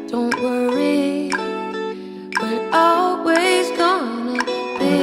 Don't worry, we're always gonna be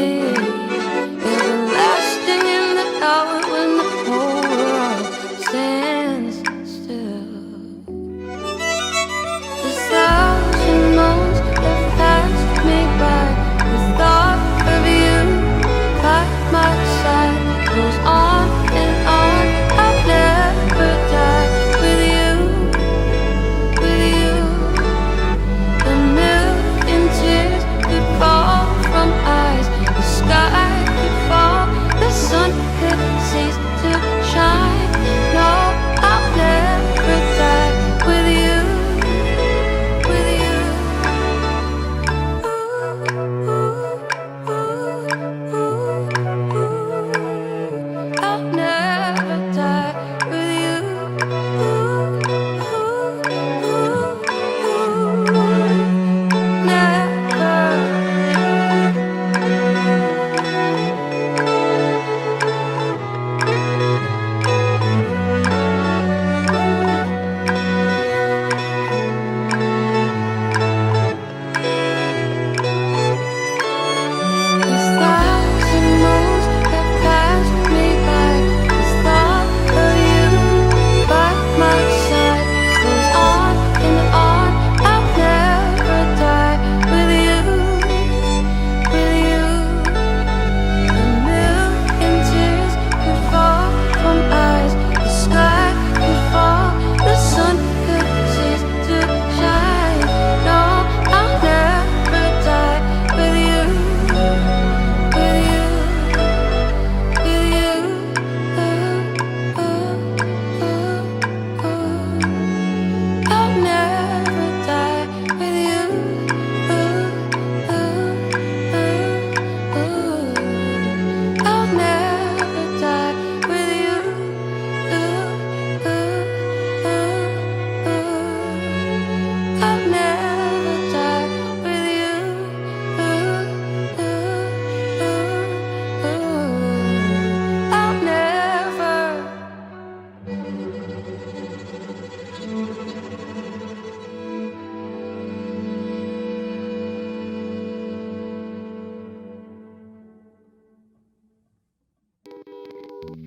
gotta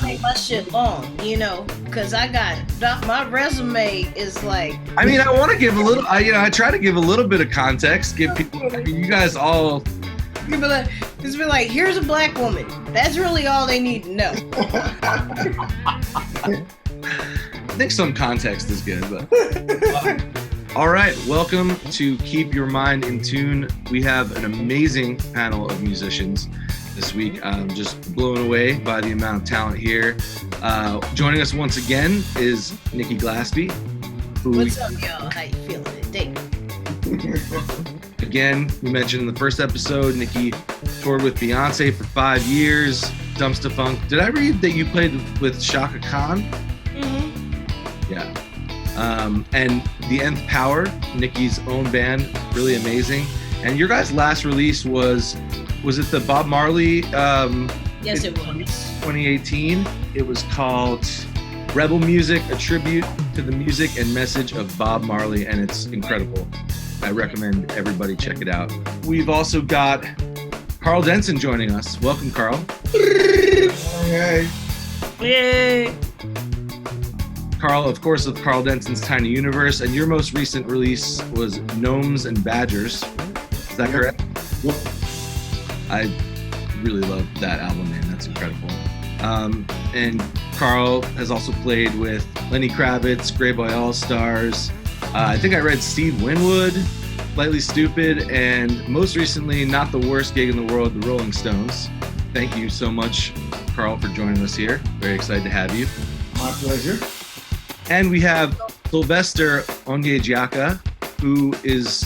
make my shit long, because my resume is like. I mean, I want to give a little. I try to give a little bit of context. Give people. I mean, you guys all. Just be like, here's a black woman. That's really all they need to know. I think some context is good, but. All right, welcome to Keep Your Mind in Tune. We have an amazing panel of musicians this week. I'm just blown away by the amount of talent here. Joining us once again is Nikki Glaspie. What's up, y'all? How you feeling today? Again, we mentioned in the first episode, Nikki toured with Beyonce for 5 years, Dumpsta Funk. Did I read that you played with Shaka Khan? Mm-hmm. Yeah. And The Nth Power, Nikki's own band, really amazing. And your guys' last release was it the Bob Marley? Yes, it was. 2018. It was called Rebel Music, a tribute to the music and message of Bob Marley, and it's incredible. I recommend everybody check it out. We've also got Karl Denson joining us. Welcome, Karl. Hey. Yay! Karl, of course, of Karl Denson's Tiny Universe, and your most recent release was Gnomes and Badgers. Is that correct? Yep. I really love that album, man. That's incredible. And Karl has also played with Lenny Kravitz, Greyboy Allstars. I think I read Steve Winwood, Slightly Stupid, and most recently, not the worst gig in the world, the Rolling Stones. Thank you so much, Karl, for joining us here. Very excited to have you. My pleasure. And we have Sylvester Onyejiaka, who is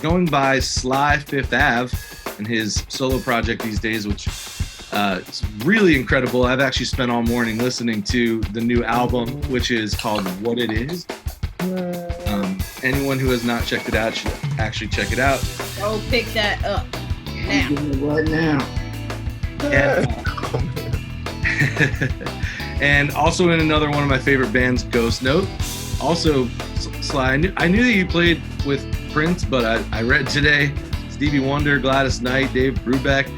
going by Sly Fifth Ave in his solo project these days, which is really incredible. I've actually spent all morning listening to the new album, which is called What It Is. Anyone who has not checked it out should actually check it out. Go pick that up now. I'm doing it right now. And also in another one of my favorite bands, Ghost Note. Also, Sly, I knew that you played with Prince, but I read today Stevie Wonder, Gladys Knight, Dave Brubeck,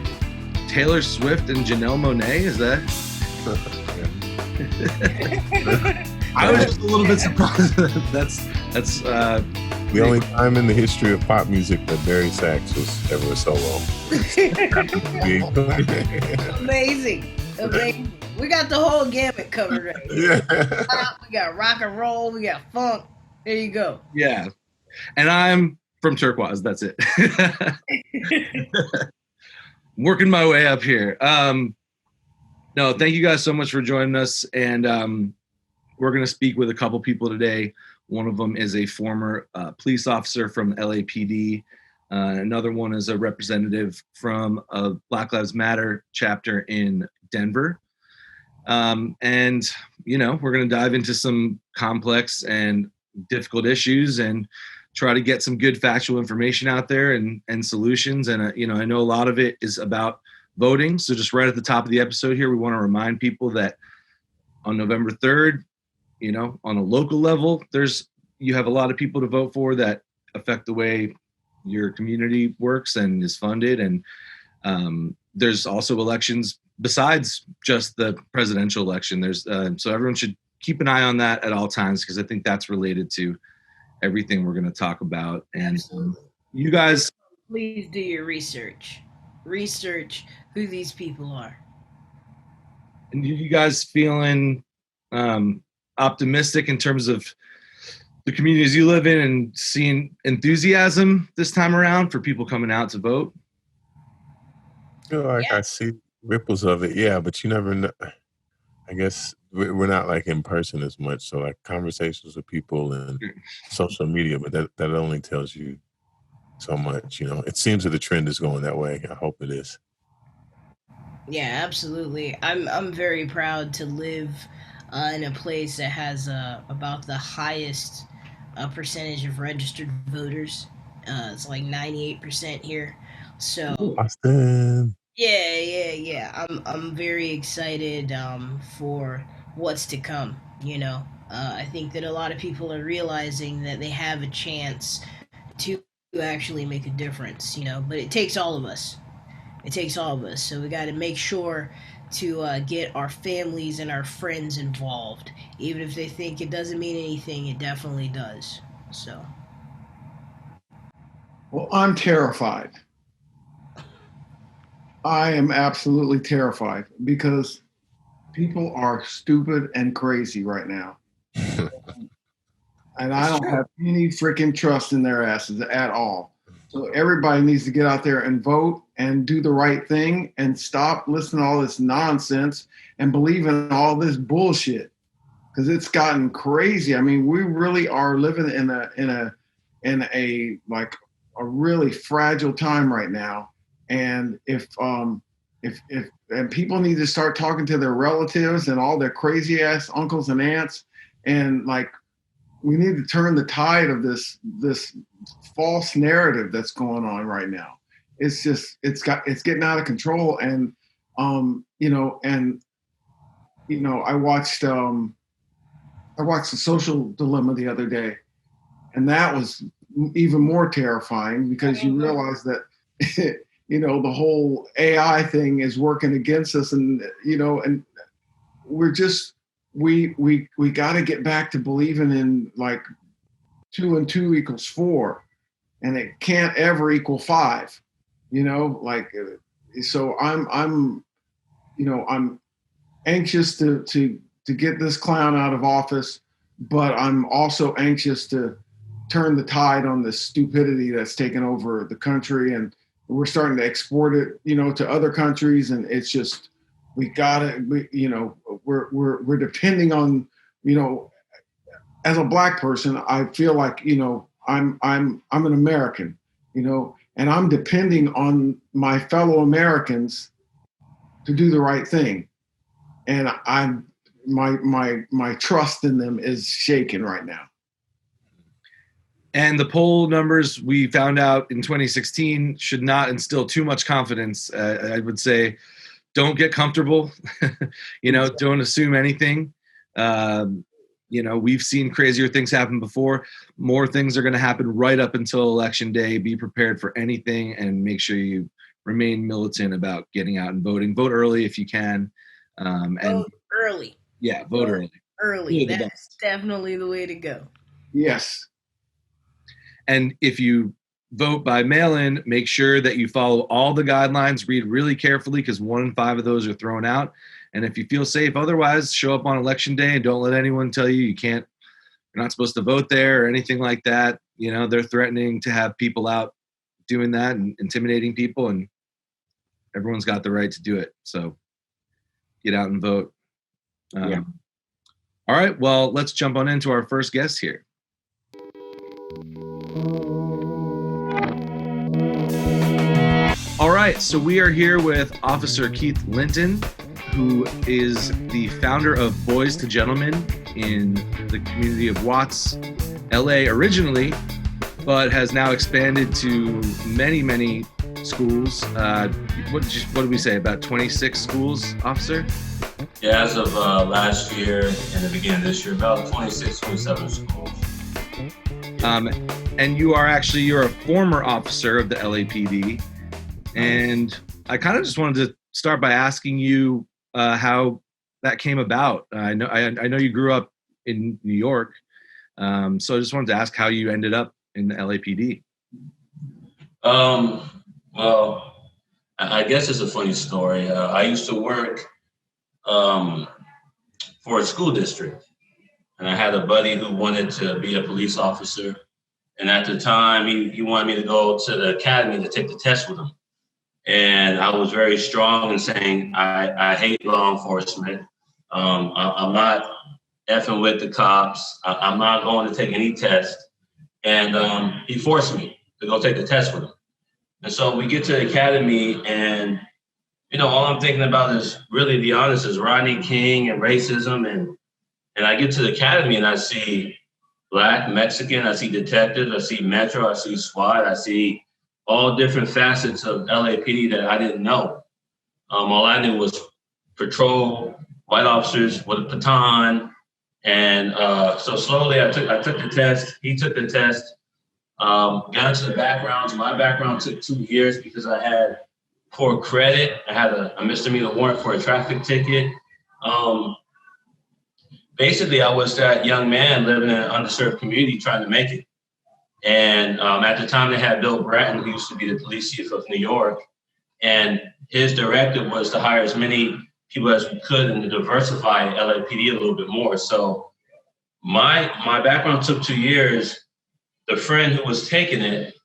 Taylor Swift, and Janelle Monáe. Is that? I was just a little bit surprised. That's the only time in the history of pop music that Barry Sachs was ever a solo. Amazing. We got the whole gamut covered right here. Yeah. We got rock and roll, we got funk. There you go. Yeah. And I'm from Turkuaz. That's it. Working my way up here. No, thank you guys so much for joining us. And we're going to speak with a couple people today. One of them is a former police officer from LAPD. Another one is a representative from a Black Lives Matter chapter in Denver. And, we're going to dive into some complex and difficult issues and try to get some good factual information out there and solutions. And, I know a lot of it is about voting. So just right at the top of the episode here, we want to remind people that on November 3rd, on a local level, you have a lot of people to vote for that affect the way your community works and is funded. And there's also elections besides just the presidential election. There's so everyone should keep an eye on that at all times, because I think that's related to everything we're going to talk about. And you guys, please do your research who these people are. And you guys feeling optimistic in terms of the communities you live in and seeing enthusiasm this time around for people coming out to vote? I see ripples of it, yeah, but you never know. I guess we're not like in person as much, so like conversations with people and social media, but that only tells you so much. It seems that the trend is going that way. I hope it is. Yeah, absolutely. I'm very proud to live in a place that has about the highest percentage of registered voters. It's like 98% here. So Austin. Yeah. I'm very excited for what's to come. I think that a lot of people are realizing that they have a chance to actually make a difference. But it takes all of us. It takes all of us. So we got to make sure to get our families and our friends involved. Even if they think it doesn't mean anything, it definitely does. So. Well, I'm terrified. I am absolutely terrified because people are stupid and crazy right now. And I don't have any freaking trust in their asses at all. So everybody needs to get out there and vote and do the right thing and stop listening to all this nonsense and believe in all this bullshit, because it's gotten crazy. I mean, we really are living in a like a really fragile time right now. And if and people need to start talking to their relatives and all their crazy ass uncles and aunts, and like, we need to turn the tide of this false narrative that's going on right now. It's just it's getting out of control. And I watched the Social Dilemma the other day, and that was even more terrifying because you realize that the whole AI thing is working against us, and we're just we got to get back to believing in like 2 and 2 equals 4, and it can't ever equal 5. So I'm anxious to get this clown out of office, but I'm also anxious to turn the tide on the stupidity that's taken over the country, and we're starting to export it, to other countries, and it's just we're depending on, as a Black person, I feel like I'm an American, and I'm depending on my fellow Americans to do the right thing, and my trust in them is shaken right now. And the poll numbers we found out in 2016 should not instill too much confidence. I would say, don't get comfortable. Don't assume anything. We've seen crazier things happen before. More things are going to happen right up until Election Day. Be prepared for anything, and make sure you remain militant about getting out and voting. Vote early if you can. Vote early. Yeah, vote early. Early. That's definitely the way to go. Yes. And if you vote by mail-in, make sure that you follow all the guidelines, read really carefully, because 1 in 5 of those are thrown out. And if you feel safe otherwise, show up on Election Day and don't let anyone tell you you're not supposed to vote there or anything like that. They're threatening to have people out doing that and intimidating people, and everyone's got the right to do it. So get out and vote. Yeah. All right, well, let's jump on into our first guest here. All right, so we are here with Officer Keith Linton, who is the founder of Boys to Gentlemen in the community of Watts, LA originally, but has now expanded to many, many schools. What did we say, about 26 schools, Officer? Yeah, as of last year and the beginning of this year, about 26, 27 schools. And you're a former officer of the LAPD. And I kind of just wanted to start by asking you how that came about. I know you grew up in New York, so I just wanted to ask how you ended up in the LAPD. Well, I guess it's a funny story. I used to work for a school district, and I had a buddy who wanted to be a police officer. And at the time, he wanted me to go to the academy to take the test with him. And I was very strong in saying, I hate law enforcement. I'm not effing with the cops. I'm not going to take any test. And he forced me to go take the test with him. And so we get to the academy, and, all I'm thinking about is, really, to be honest, is Rodney King and racism. And I get to the academy, and I see Black, Mexican, I see detectives, I see Metro, I see SWAT, I see all different facets of LAPD that I didn't know. All I knew was patrol, white officers with a baton. And so slowly I took the test. He took the test. Got into the background. My background took 2 years because I had poor credit. I had a misdemeanor warrant for a traffic ticket. Basically, I was that young man living in an underserved community trying to make it. And at the time, they had Bill Bratton, who used to be the police chief of New York. And his directive was to hire as many people as we could and to diversify LAPD a little bit more. So my background took 2 years. The friend who was taking it,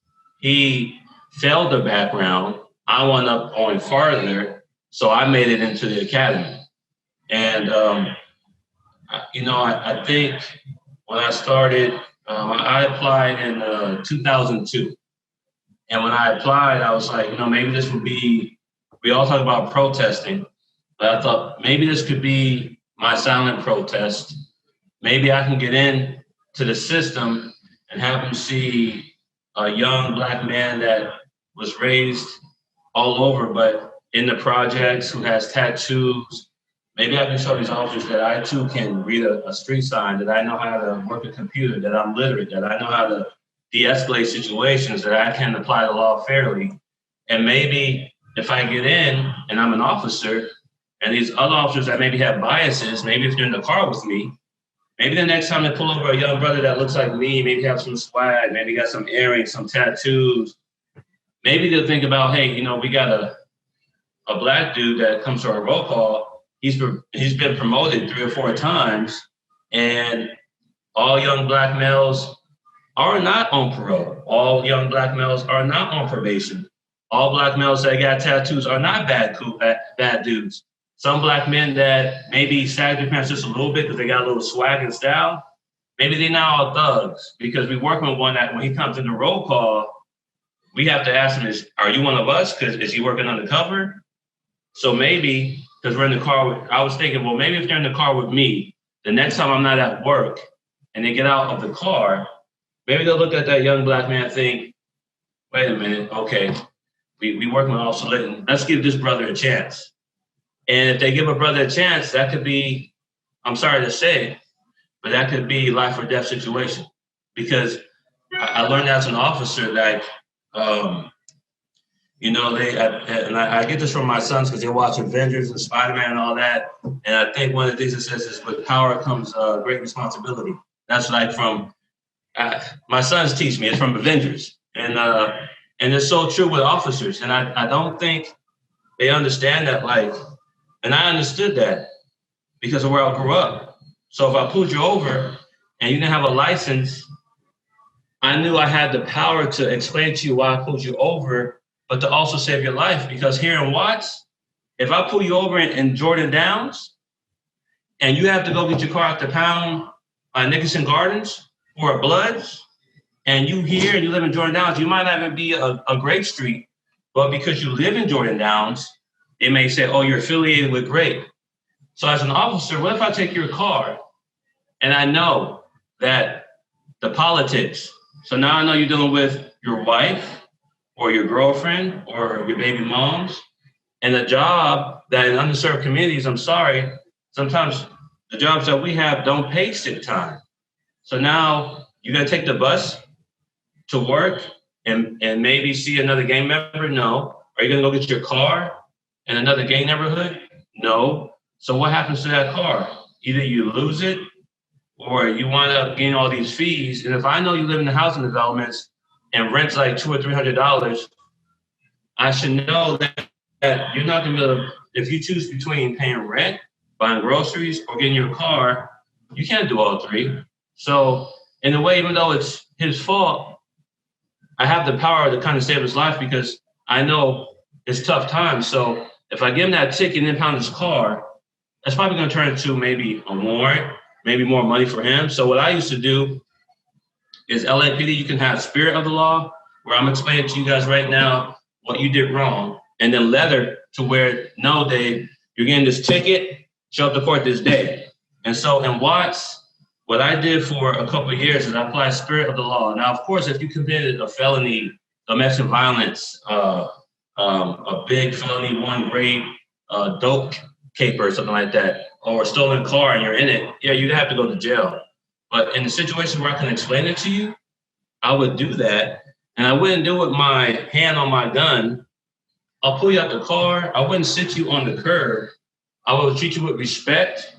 he failed the background. I wound up going farther, so I made it into the academy. And, I think when I started, I applied in 2002. And when I applied, I was like, maybe this would be, we all talk about protesting, but I thought maybe this could be my silent protest. Maybe I can get in to the system and have them see a young Black man that was raised all over, but in the projects, who has tattoos. Maybe I can show these officers that I too can read a street sign, that I know how to work a computer, that I'm literate, that I know how to de-escalate situations, that I can apply the law fairly. And maybe if I get in and I'm an officer, and these other officers that maybe have biases, maybe if they're in the car with me, maybe the next time they pull over a young brother that looks like me, maybe have some swag, maybe got some earrings, some tattoos, maybe they'll think about, hey, we got a Black dude that comes to our roll call. He's been promoted 3 or 4 times, and all young Black males are not on parole. All young Black males are not on probation. All Black males that got tattoos are not bad dudes. Some Black men that maybe sag their pants just a little bit because they got a little swag and style, maybe they're not all thugs, because we work with one that when he comes in the roll call, we have to ask him, are you one of us? Because is he working undercover? So maybe, because we're in the car, I was thinking, well, maybe if they're in the car with me, the next time I'm not at work and they get out of the car, maybe they'll look at that young Black man and think, wait a minute, okay, we working with Officer Linton. Let's give this brother a chance. And if they give a brother a chance, that could be, I'm sorry to say, but that could be life or death situation. Because I learned as an officer that, I get this from my sons because they watch Avengers and Spider-Man and all that. And I think one of the things it says is with power comes great responsibility. That's like from, my sons teach me, it's from Avengers. And it's so true with officers. And I don't think they understand that, and I understood that because of where I grew up. So if I pulled you over and you didn't have a license, I knew I had the power to explain to you why I pulled you over, but to also save your life. Because here in Watts, if I pull you over in Jordan Downs and you have to go get your car out the pound by Nickerson Gardens or Bloods, and you here and you live in Jordan Downs, you might not even be a Grape Street, but because you live in Jordan Downs, they may say, oh, you're affiliated with Grape. So as an officer, what if I take your car and I know that the politics, so now I know you're dealing with your wife or your girlfriend or your baby moms, and a job that in underserved communities, I'm sorry, sometimes the jobs that we have don't pay sick time. So now you're gonna take the bus to work and maybe see another gang member? No. Are you gonna go get your car in another gang neighborhood? No. So what happens to that car? Either you lose it or you wind up getting all these fees. And if I know you live in the housing developments and rent's like $200 or $300, I should know that you're not gonna be able to, if you choose between paying rent, buying groceries, or getting your car, you can't do all three. So in a way, even though it's his fault, I have the power to kind of save his life because I know it's tough times. So if I give him that ticket and impound his car, that's probably gonna turn into maybe a warrant, maybe more money for him. So what I used to do is LAPD, you can have spirit of the law, where I'm explaining to you guys right now what you did wrong, and then leather to where, no, Dave, you're getting this ticket, show up to court this day. And so in Watts, what I did for a couple of years is I applied spirit of the law. Now, of course, if you committed a felony, domestic violence, a big felony, 1 rape, dope caper, something like that, or a stolen car and you're in it, yeah, you'd have to go to jail. But in the situation where I can explain it to you, I would do that. And I wouldn't do it with my hand on my gun. I'll pull you out the car. I wouldn't sit you on the curb. I would treat you with respect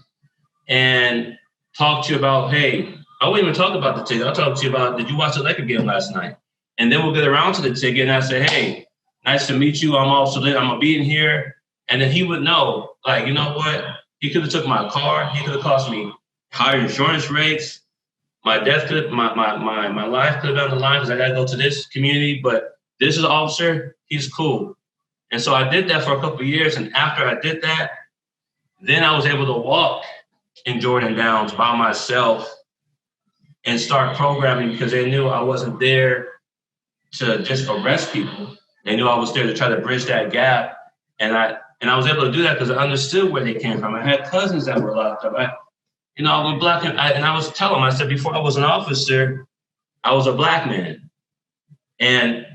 and talk to you about, hey, I wouldn't even talk about the ticket. I'll talk to you about, did you watch the Lakers game last night? And then we'll get around to the ticket and I say, hey, nice to meet you. I'm also I'm gonna be in here. And then he would know, like, you know what? He could have took my car. He could have cost me higher insurance rates. My life could have been on the line because I gotta go to this community. But this is an officer. He's cool. And so I did that for a couple of years. And after I did that, then I was able to walk in Jordan Downs by myself and start programming because they knew I wasn't there to just arrest people. They knew I was there to try to bridge that gap. And I was able to do that because I understood where they came from. I had cousins that were locked up. I'm black, and I was telling them, I said, before I was an officer, I was a black man. And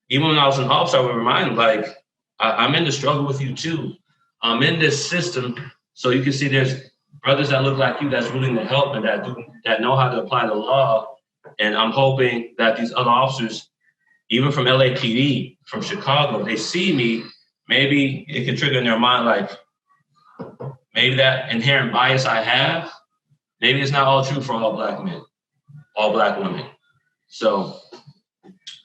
even when I was an officer, I would remind them, like, I'm in the struggle with you too. I'm in this system. So you can see there's brothers that look like you that's willing to help and that know how to apply the law. And I'm hoping that these other officers, even from LAPD, from Chicago, they see me, maybe it can trigger in their mind, like, maybe that inherent bias I have, maybe it's not all true for all black men, all black women. So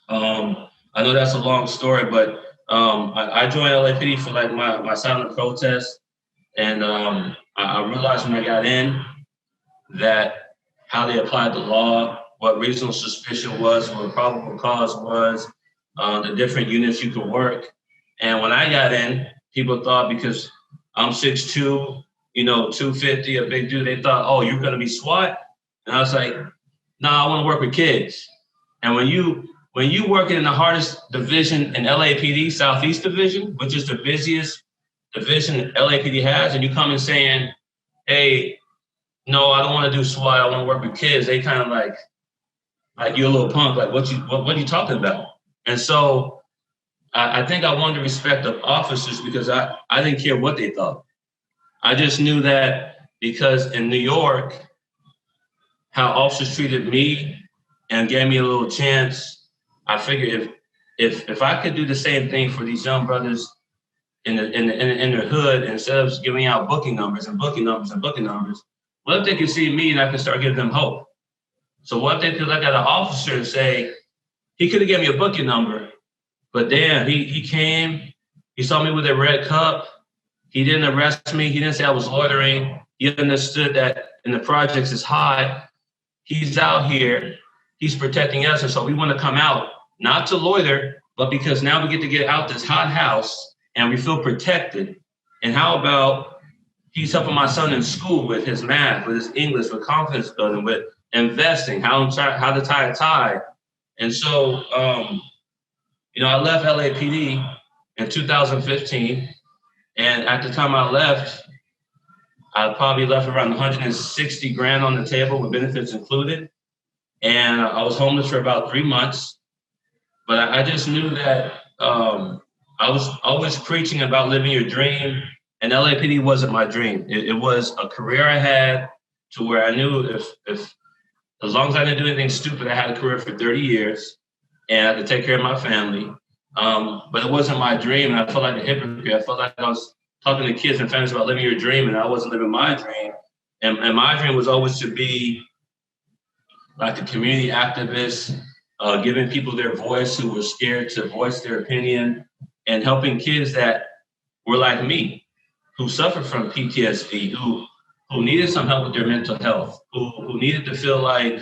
I know that's a long story, but I joined LAPD for like my silent protest. And I realized when I got in that how they applied the law, what reasonable suspicion was, what probable cause was, the different units you could work. And when I got in, people thought because I'm 6'2", 250, a big dude, they thought, oh, you're gonna be SWAT? And I was like, no, I wanna work with kids. And when you working in the hardest division in LAPD, Southeast Division, which is the busiest division LAPD has, and you come in saying, hey, no, I don't wanna do SWAT, I wanna work with kids, they kind of like you're a little punk, like what are you talking about? And so I think I wanted to respect the officers because I didn't care what they thought. I just knew that because in New York, how officers treated me and gave me a little chance, I figured if I could do the same thing for these young brothers in their hood, instead of giving out booking numbers, what if they could see me and I could start giving them hope? So what if they could look at an officer and say, he could have given me a booking number, but damn, he came, he saw me with a red cup, he didn't arrest me, he didn't say I was loitering, he understood that in the projects it's hot, he's out here, he's protecting us, and so we want to come out, not to loiter, but because now we get to get out this hot house and we feel protected. And how about he's helping my son in school with his math, with his English, with confidence building, with investing, how to tie a tie. And so, I left LAPD in 2015. And at the time I left, I probably left around 160 grand on the table with benefits included. And I was homeless for about 3 months. But I just knew that I was always preaching about living your dream. And LAPD wasn't my dream. It was a career I had to where I knew if as long as I didn't do anything stupid, I had a career for 30 years and I had to take care of my family. But it wasn't my dream. And I felt like a hypocrite. I felt like I was talking to kids and families about living your dream and I wasn't living my dream. And my dream was always to be like a community activist, giving people their voice who were scared to voice their opinion and helping kids that were like me, who suffered from PTSD, who needed some help with their mental health, who needed to feel like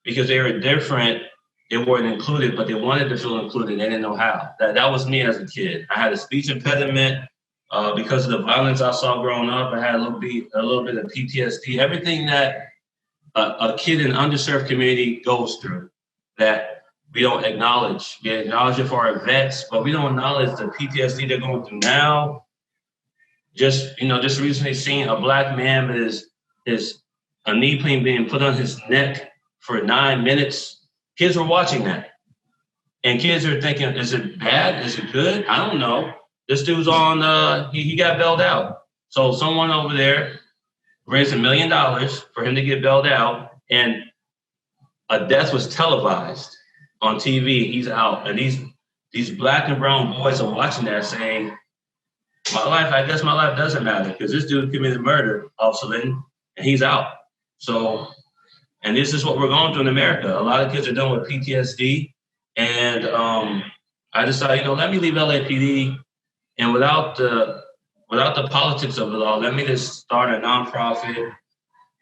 because they were different, they weren't included, but they wanted to feel included. They didn't know how. That was me as a kid. I had a speech impediment because of the violence I saw growing up. I had a little bit of PTSD. Everything that a kid in an underserved community goes through that we don't acknowledge. We acknowledge it for our vets, but we don't acknowledge the PTSD they're going through now. Just recently seeing a black man with a knee plane being put on his neck for 9 minutes. Kids were watching that. And kids are thinking, is it bad? Is it good? I don't know. This dude's on, he got bailed out. So someone over there raised $1 million for him to get bailed out. And a death was televised on TV. He's out. And these black and brown boys are watching that saying, I guess my life doesn't matter because this dude committed murder, Officer Linton, and he's out. So, and this is what we're going through in America. A lot of kids are dealing with PTSD. And I decided, let me leave LAPD, and without the politics of it all, let me just start a nonprofit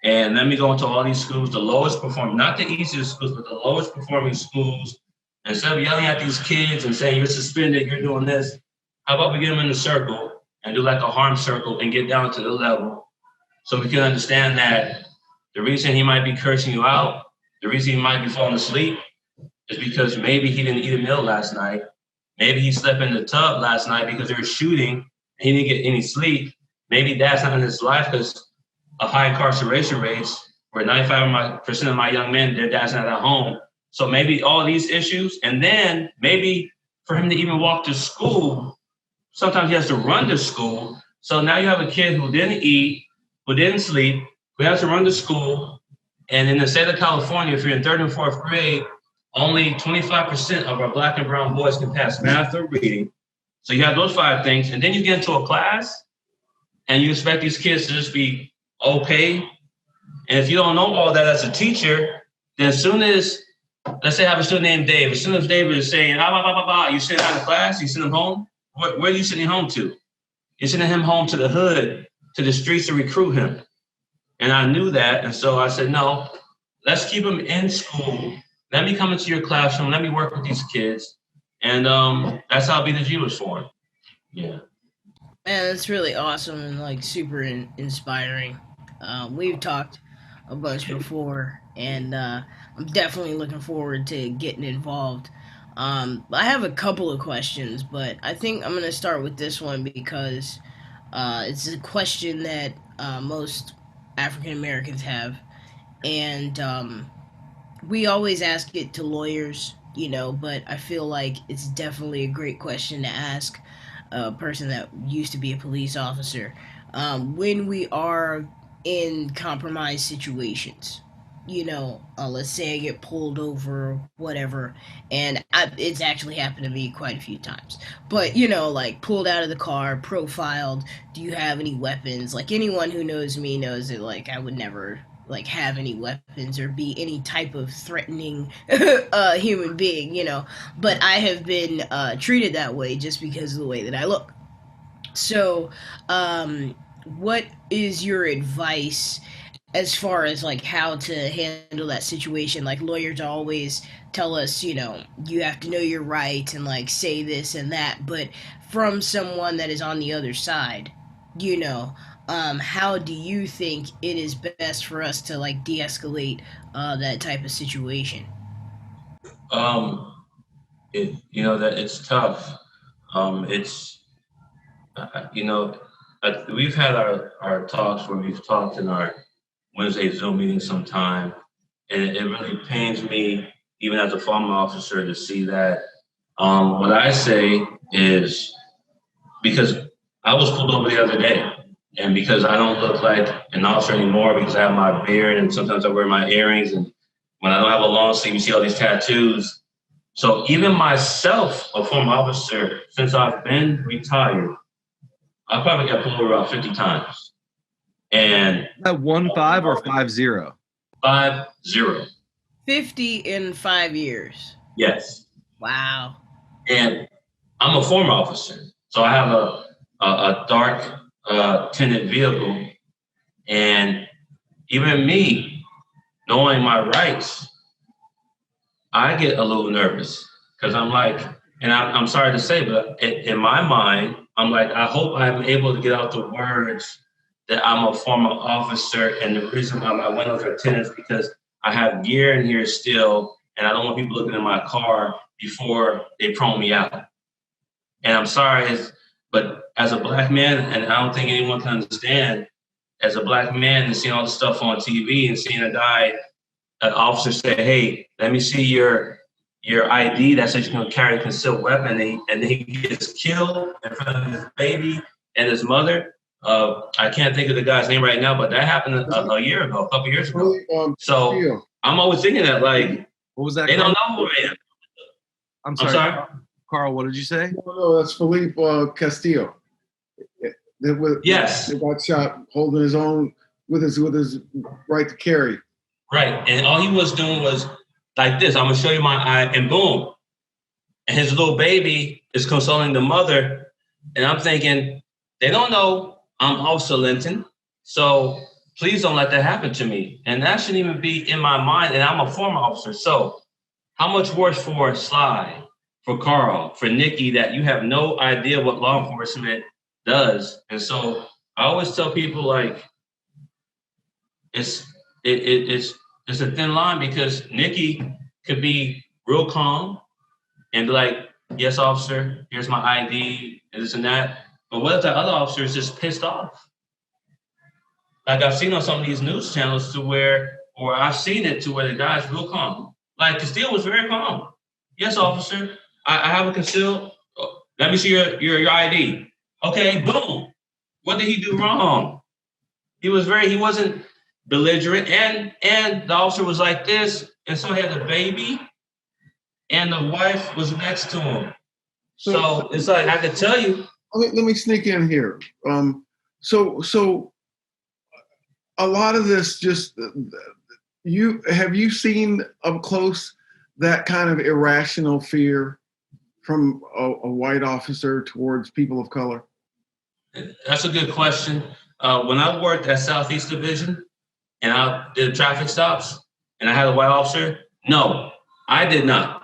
and let me go into all these schools, the lowest performing, not the easiest schools, but the lowest performing schools. Instead of yelling at these kids and saying, you're suspended, you're doing this, how about we get them in a circle and do like a harm circle and get down to the level so we can understand that the reason he might be cursing you out, the reason he might be falling asleep is because maybe he didn't eat a meal last night. Maybe he slept in the tub last night because they were shooting and he didn't get any sleep. Maybe that's not in his life because of high incarceration rates where 95% of my young men, their dad's not at home. So maybe all these issues, and then maybe for him to even walk to school, sometimes he has to run to school. So now you have a kid who didn't eat, who didn't sleep, who has to run to school. And in the state of California, if you're in third and fourth grade, only 25% of our black and brown boys can pass math or reading. So you have those 5 things. And then you get into a class and you expect these kids to just be okay. And if you don't know all that as a teacher, then as soon as, let's say I have a student named Dave, as soon as David is saying, you send him out of class, you send him home. Where are you sending him home to? You're sending him home to the hood, to the streets to recruit him. And I knew that. And so I said, no, let's keep him in school. Let me come into your classroom. Let me work with these kids. And that's how B2G was formed. Yeah. Man, that's really awesome and like super inspiring. We've talked a bunch before, and I'm definitely looking forward to getting involved. I have a couple of questions, but I think I'm going to start with this one because it's a question that most African Americans have. And we always ask it to lawyers, but I feel like it's definitely a great question to ask a person that used to be a police officer. When we are in compromised situations, let's say I get pulled over, whatever, and it's actually happened to me quite a few times. But, like pulled out of the car, profiled, do you have any weapons? Like anyone who knows me knows that, like, I would never like have any weapons or be any type of threatening human being, but I have been treated that way just because of the way that I look. So, what is your advice as far as like how to handle that situation? Like lawyers always tell us, you have to know your rights and like say this and that, but from someone that is on the other side, how do you think it is best for us to like de-escalate that type of situation? That it's tough. We've had our talks where we've talked in our Wednesday Zoom meeting sometime, and it really pains me, even as a former officer, to see that. What I say is, because I was pulled over the other day, and because I don't look like an officer anymore, because I have my beard and sometimes I wear my earrings, and when I don't have a long sleeve, you see all these tattoos. So even myself, a former officer, since I've been retired, I probably got pulled over about 50 times. And that 1-5 or 5-0? 5-0. 50 in 5 years. Yes. Wow. And I'm a former officer, so I have a dark tinted vehicle, and even me knowing my rights, I get a little nervous because I'm like, and I'm sorry to say, but in my mind, I'm like, I hope I'm able to get out the words that I'm a former officer, and the reason I went over attendance because I have gear in here still, and I don't want people looking in my car before they prone me out. And I'm sorry, but as a black man, and I don't think anyone can understand, as a black man and seeing all the stuff on TV and seeing an officer say, hey, let me see your ID that says you can carry a concealed weapon, and he gets killed in front of his baby and his mother. I can't think of the guy's name right now, but that happened a couple years ago. So I'm always thinking that, like, what was that? They don't know who I am. I'm sorry. Karl, what did you say? No, that's Felipe Castillo. Yes. They got shot holding his own with his right to carry. Right. And all he was doing was like this. I'm going to show you my eye, and boom. And his little baby is consoling the mother. And I'm thinking, they don't know I'm also Linton. So please don't let that happen to me. And that shouldn't even be in my mind. And I'm a former officer. So how much worse for Sly, for Karl, for Nikki, that you have no idea what law enforcement does. And so I always tell people, like, it's a thin line, because Nikki could be real calm and be like, yes, officer, here's my ID and this and that. But what if the other officer is just pissed off? Like I've seen on some of these news channels or I've seen it to where the guy's real calm. Like Castillo was very calm. Yes, officer, I have a concealed. Let me see your ID. Okay, boom. What did he do wrong? He wasn't belligerent, and the officer was like this, and so he had the baby, and the wife was next to him. So it's like, I could tell you. Let me sneak in here. So a lot of this, just have you seen up close that kind of irrational fear from a white officer towards people of color? That's a good question. When I worked at Southeast Division and I did traffic stops and I had a white officer, no, I did not.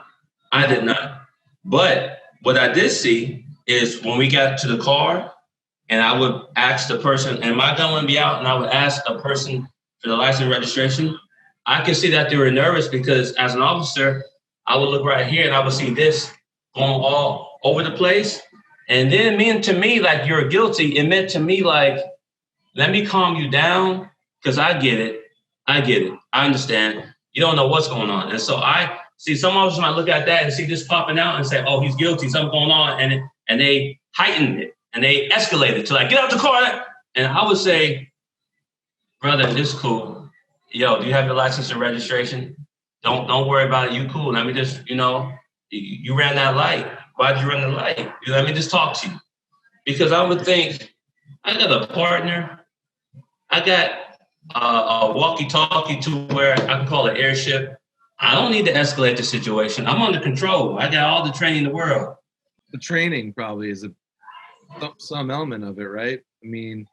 But what I did see is when we got to the car and I would ask the person, and my gun wouldn't be out, and I would ask a person for the license registration, I could see that they were nervous, because as an officer, I would look right here and I would see this going all over the place. And then to me, like, you're guilty. It meant to me, like, let me calm you down, because I get it. I understand. You don't know what's going on. And so I see some officers might look at that and see this popping out and say, oh, he's guilty, something going on. And they heightened it and they escalated to, like, get out the car. And I would say, brother, this is cool. Yo, do you have your license and registration? Don't worry about it. You cool. Let me just, you ran that light. Why'd you run the light? Let me just talk to you. Because I would think, I got a partner. I got a walkie-talkie to where I can call it airship. I don't need to escalate the situation. I'm under control. I got all the training in the world. The training probably is some element of it, right? I mean,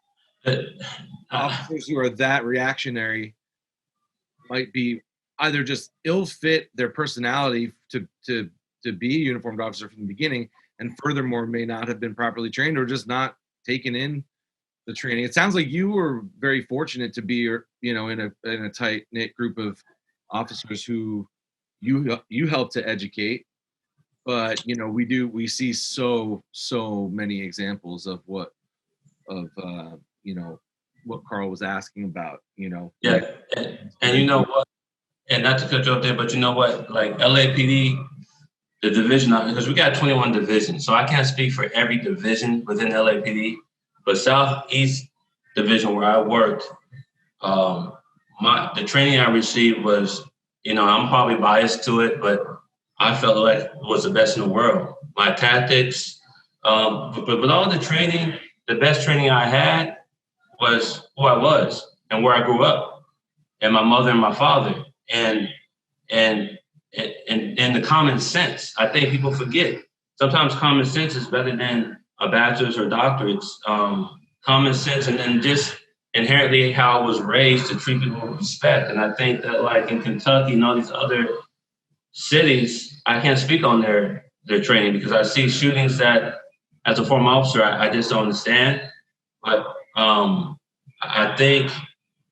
officers who are that reactionary might be either just ill fit their personality to be a uniformed officer from the beginning, and furthermore may not have been properly trained or just not taken in the training. It sounds like you were very fortunate to be, in a tight knit group of officers who you helped to educate. But we see so many examples of what Karl was asking about. Yeah, and you know what? And not to cut you off there, but you know what? Like LAPD, the division, because we got 21 divisions, so I can't speak for every division within LAPD. But Southeast Division, where I worked, the training I received was, I'm probably biased to it, but I felt like it was the best in the world. My tactics, but all the training, the best training I had was who I was and where I grew up, and my mother and my father, and the common sense. I think people forget. Sometimes common sense is better than a bachelor's or doctorates. Common sense, and then just inherently how I was raised to treat people with respect. And I think that, like in Kentucky and all these other cities, I can't speak on their training, because I see shootings that, as a former officer, I just don't understand. But I think,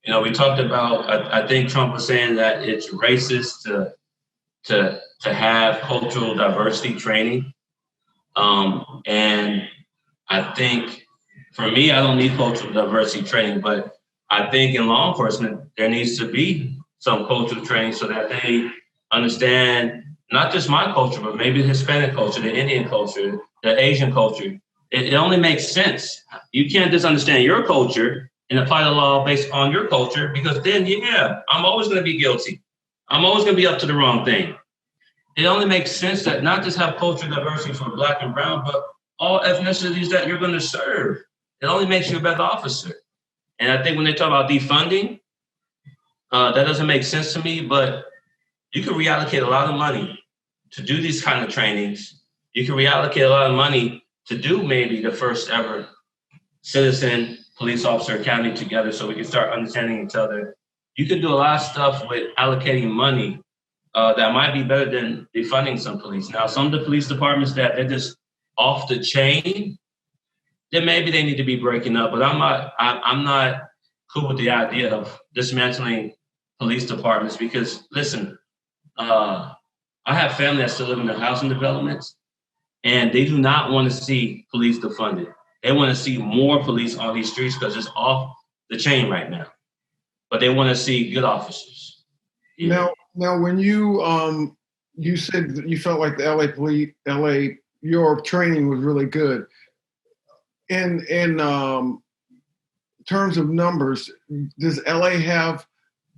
we talked about, I think Trump was saying that it's racist to have cultural diversity training. And I think, for me, I don't need cultural diversity training, but I think in law enforcement, there needs to be some cultural training so that they understand not just my culture, but maybe the Hispanic culture, the Indian culture, the Asian culture. It only makes sense. You can't just understand your culture and apply the law based on your culture, because then, I'm always going to be guilty. I'm always going to be up to the wrong thing. it only makes sense that not just have cultural diversity for Black and brown, but all ethnicities that you're going to serve. It only makes you a better officer. And I think when they talk about defunding, that doesn't make sense to me, but you can reallocate a lot of money to do these kind of trainings. You can reallocate a lot of money to do maybe the first ever citizen police officer academy together so we can start understanding each other. You can do a lot of stuff with allocating money that might be better than defunding some police. Now, some of the police departments that they're just off the chain, then maybe they need to be breaking up. But I'm not cool with the idea of dismantling police departments because, listen, I have family that still live in the housing developments, and they do not want to see police defunded. They want to see more police on these streets because it's off the chain right now. But they want to see good officers. Yeah. Now, when you said that you felt like the LA, your training was really good. In terms of numbers, does LA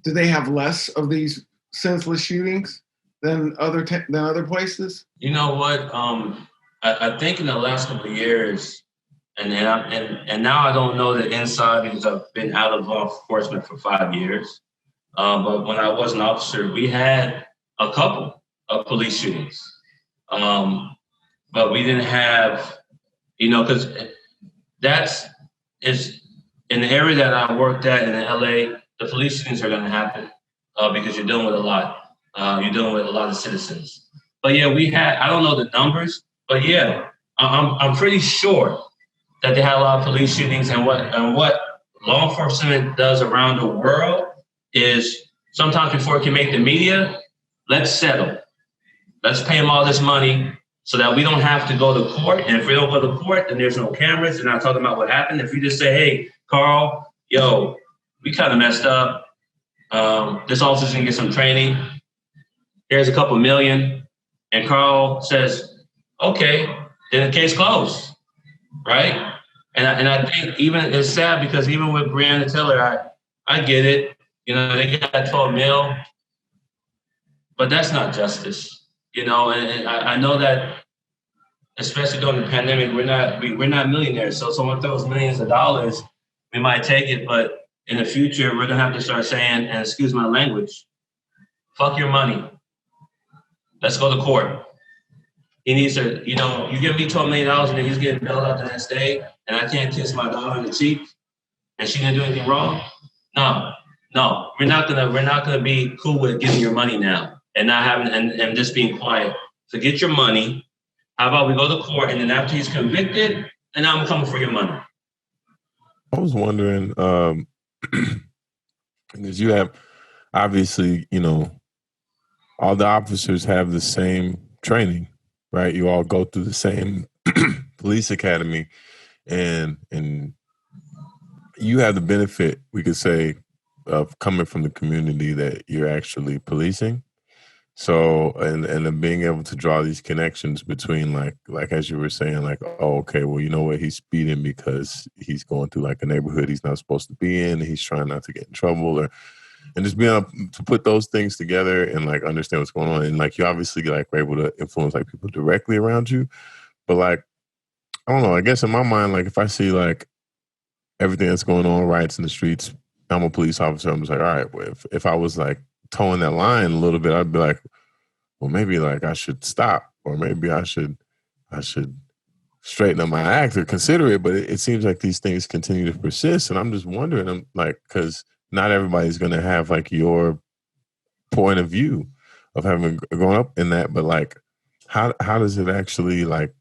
do they have less of these senseless shootings than other places? You know what? I think in the last couple of years, and now I don't know the inside because I've been out of law enforcement for 5 years. But when I was an officer, we had a couple of police shootings. But we didn't have, because is in the area that I worked at in LA, the police shootings are going to happen because you're dealing with a lot. You're dealing with a lot of citizens. But yeah, I don't know the numbers, but yeah, I'm pretty sure that they had a lot of police shootings. And what law enforcement does around the world is sometimes before it can make the media, let's settle. Let's pay them all this money so that we don't have to go to court. And if we don't go to court, then there's no cameras. They're not talking about what happened. If you just say, hey, Karl, we kind of messed up. This officer's gonna get some training. Here's a couple million. And Karl says, okay, then the case closed, right? And I think even it's sad because even with Breonna Taylor, I get it. They got 12 mil, but that's not justice, and I know that, especially during the pandemic, we're not millionaires. So someone throws millions of dollars, we might take it, but in the future, we're gonna have to start saying, and excuse my language, fuck your money. Let's go to court. He needs to, you give me $12 million and then he's getting bailed out the next day, and I can't kiss my daughter in the cheek, and she didn't do anything wrong. No, we're not gonna be cool with giving your money now and not having and just being quiet. So get your money. How about we go to court and then after he's convicted, and now I'm coming for your money. I was wondering, because you have obviously, all the officers have the same training, right? You all go through the same police academy, and you have the benefit, we could say, of coming from the community that you're actually policing. So, and then being able to draw these connections between like as you were saying, like, oh, okay, well, you know what, he's speeding because he's going through like a neighborhood he's not supposed to be in, and he's trying not to get in trouble, and just being able to put those things together and like understand what's going on. And like you obviously like were able to influence like people directly around you. But like, I don't know, I guess in my mind, like if I see like everything that's going on, riots in the streets, I'm a police officer, I'm just like, all right, well, if I was like towing that line a little bit, I'd be like, well, maybe like I should stop, or maybe I should straighten up my act or consider it. But it seems like these things continue to persist. And I'm just wondering, I'm like, because not everybody's going to have like your point of view of having grown up in that. But like, how does it actually like,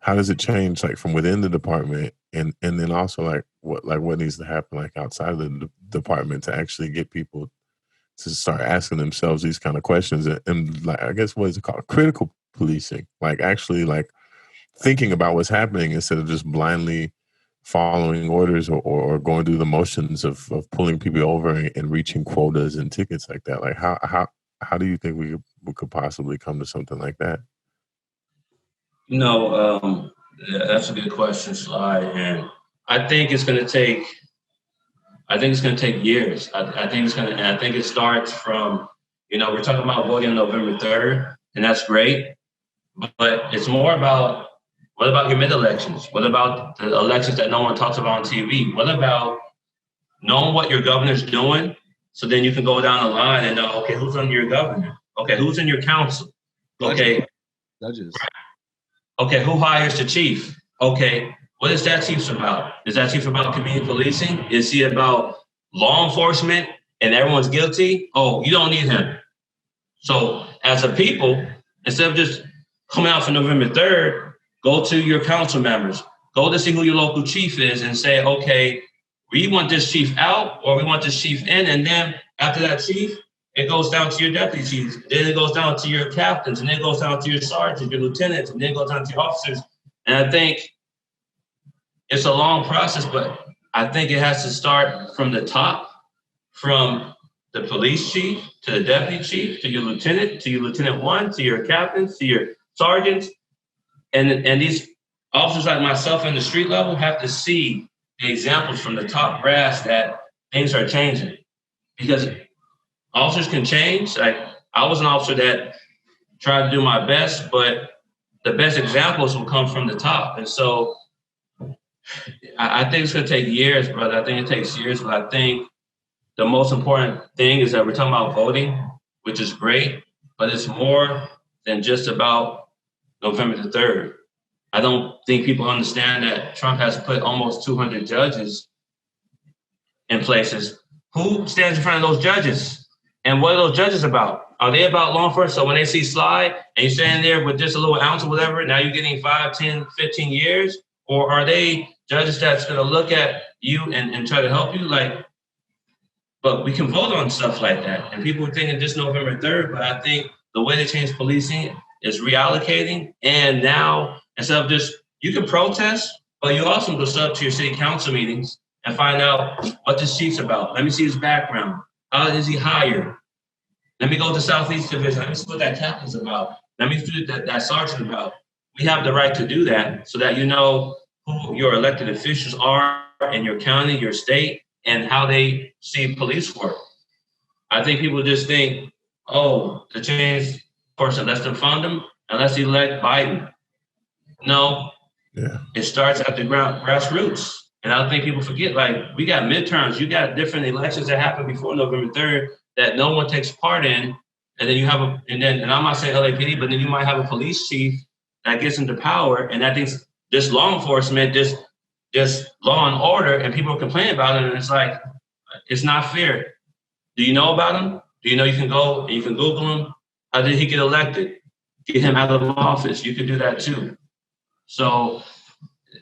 how does it change like from within the department? And then also like what needs to happen like outside of the department to actually get people to start asking themselves these kind of questions and like, I guess, what is it called? Critical policing, like actually like thinking about what's happening instead of just blindly following orders or going through the motions of pulling people over and reaching quotas and tickets like that. Like how do you think we could possibly come to something like that? That's a good question, Sly. And I think it's going to take years. I think it starts from, we're talking about voting on November 3rd. and that's great. But it's more about, what about your mid-elections? What about the elections that no one talks about on TV? What about knowing what your governor's doing, so then you can go down the line and know, okay, who's under your governor? Okay, who's in your council? Okay. Judges. Okay, who hires the chief? Okay, what is that chief about? Is that chief about community policing? Is he about law enforcement and everyone's guilty? Oh, you don't need him. So as a people, instead of just coming out for November 3rd, go to your council members, go to see who your local chief is and say, okay, we want this chief out or we want this chief in. And then after that chief, it goes down to your deputy chiefs. Then it goes down to your captains, and then it goes down to your sergeants, your lieutenants, and then it goes down to your officers. And I think it's a long process, but I think it has to start from the top, from the police chief to the deputy chief to your lieutenant one, to your captains, to your sergeants. And these officers like myself in the street level have to see the examples from the top brass that things are changing. Because officers can change. Like, I was an officer that tried to do my best, but the best examples will come from the top. And so I think it's going to take years, brother. I think it takes years, but I think the most important thing is that we're talking about voting, which is great, but it's more than just about November the 3rd. I don't think people understand that Trump has put almost 200 judges in places. Who stands in front of those judges? And what are those judges about? Are they about law enforcement? So when they see Sly and you're standing there with just a little ounce or whatever, now you're getting 5, 10, 15 years? Or are they judges that's going to look at you and try to help you? Like, but we can vote on stuff like that. And people are thinking just November 3rd, but I think the way to change policing is reallocating. And now, instead of just, you can protest, but you also go up to your city council meetings and find out what this chief's about. Let me see his background. How is he hired? Let me go to Southeast Division. Let me see what that captain's about. Let me see what that sergeant about. We have the right to do that so that you know who your elected officials are in your county, your state, and how they see police work. I think people just think, oh, to change person, let's defund them and let's elect Biden. No, It starts at the grassroots. And I think people forget, like, we got midterms, you got different elections that happen before November 3rd that no one takes part in. And then you have and I'm not saying LAPD, but then you might have a police chief that gets into power, and that thinks just law enforcement, just law and order, and people are complaining about it. And it's like, it's not fair. Do you know about him? Do you know you can go and you can Google him? How did he get elected? Get him out of office. You could do that too. So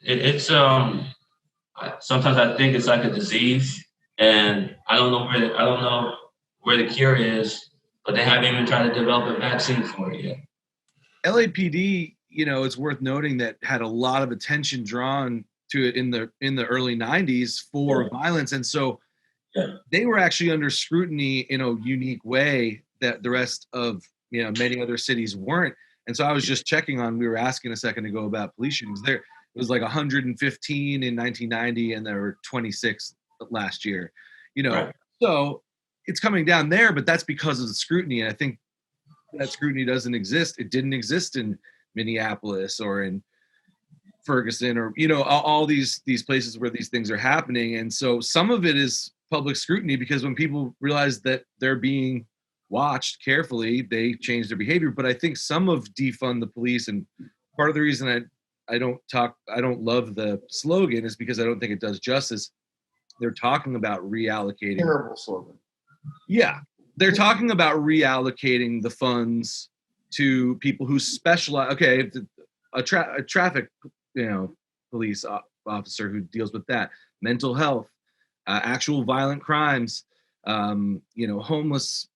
it's sometimes I think it's like a disease, and I don't know where the cure is, but they haven't even tried to develop a vaccine for it yet. LAPD, it's worth noting that had a lot of attention drawn to it in the early 90s for violence, and so they were actually under scrutiny in a unique way that the rest of many other cities weren't. And so I was just checking on. We were asking a second ago about police shootings. There it was like 115 in 1990, and there were 26 last year. Right. So it's coming down there, but that's because of the scrutiny. And I think that scrutiny doesn't exist. It didn't exist in Minneapolis or in Ferguson or all these places where these things are happening. And so some of it is public scrutiny, because when people realize that they're being watched carefully, they change their behavior. But I think some of defund the police, and part of the reason I don't love the slogan is because I don't think it does justice. They're talking about reallocating. Terrible slogan. Yeah. They're talking about reallocating the funds to people who specialize. Okay, a traffic, police officer who deals with that, mental health, actual violent crimes,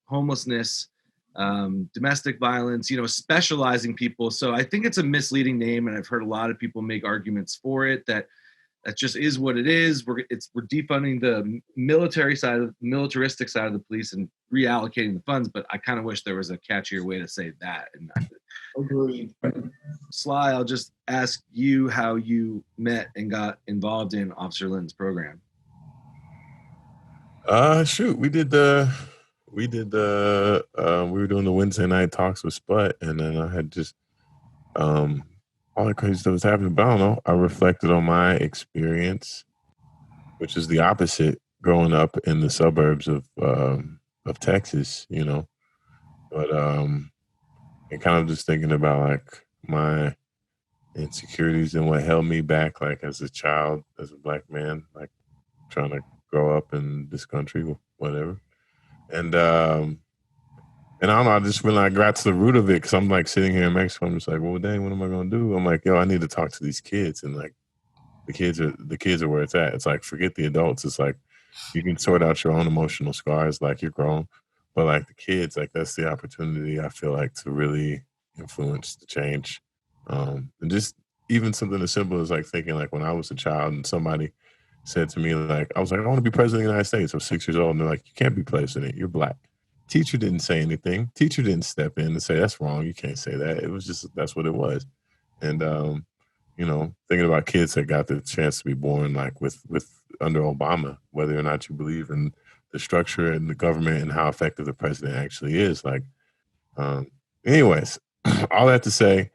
homelessness, domestic violence, specializing people. So I think it's a misleading name, and I've heard a lot of people make arguments for it that just is what it is. We're defunding the militaristic side of the police and reallocating the funds, but I kind of wish there was a catchier way to say that. And Agreed. Sly, I'll just ask you how you met and got involved in Officer Linton's program. Shoot, we did the we did we were doing the Wednesday night talks with Sput, and then I had just all the crazy stuff was happening. But I don't know. I reflected on my experience, which is the opposite, growing up in the suburbs of Texas, you know. But and kind of just thinking about like my insecurities and what held me back, like as a child, as a black man, like trying to grow up in this country, whatever. And I don't know, I just really, I got to the root of it, because I'm like sitting here in Mexico. I'm just like, well, dang, what am I gonna do? I'm like, yo, I need to talk to these kids, and like the kids are where it's at. It's like, forget the adults. It's like you can sort out your own emotional scars, like you're grown, but like the kids, like that's the opportunity I feel like to really influence the change. And just even something as simple as like thinking like when I was a child and somebody said to me, like, I was like, I want to be president of the United States. I was 6 years old, and they're like, you can't be president. You're black. Teacher didn't say anything. Teacher didn't step in and say, that's wrong. You can't say that. It was just, that's what it was. And, you know, thinking about kids that got the chance to be born like with under Obama, whether or not you believe in the structure and the government and how effective the president actually is. Like, anyways, all that to say,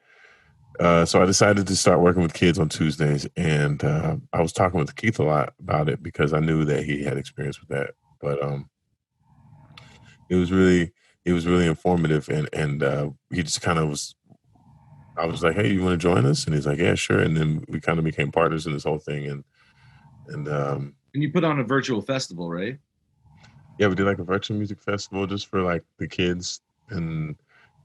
so I decided to start working with kids on Tuesdays, and I was talking with Keith a lot about it because I knew that he had experience with that. But it was really informative, and he just kind of was. I was like, "Hey, you want to join us?" And he's like, "Yeah, sure." And then we kind of became partners in this whole thing, and you put on a virtual festival, right? Yeah, we did like a virtual music festival just for like the kids in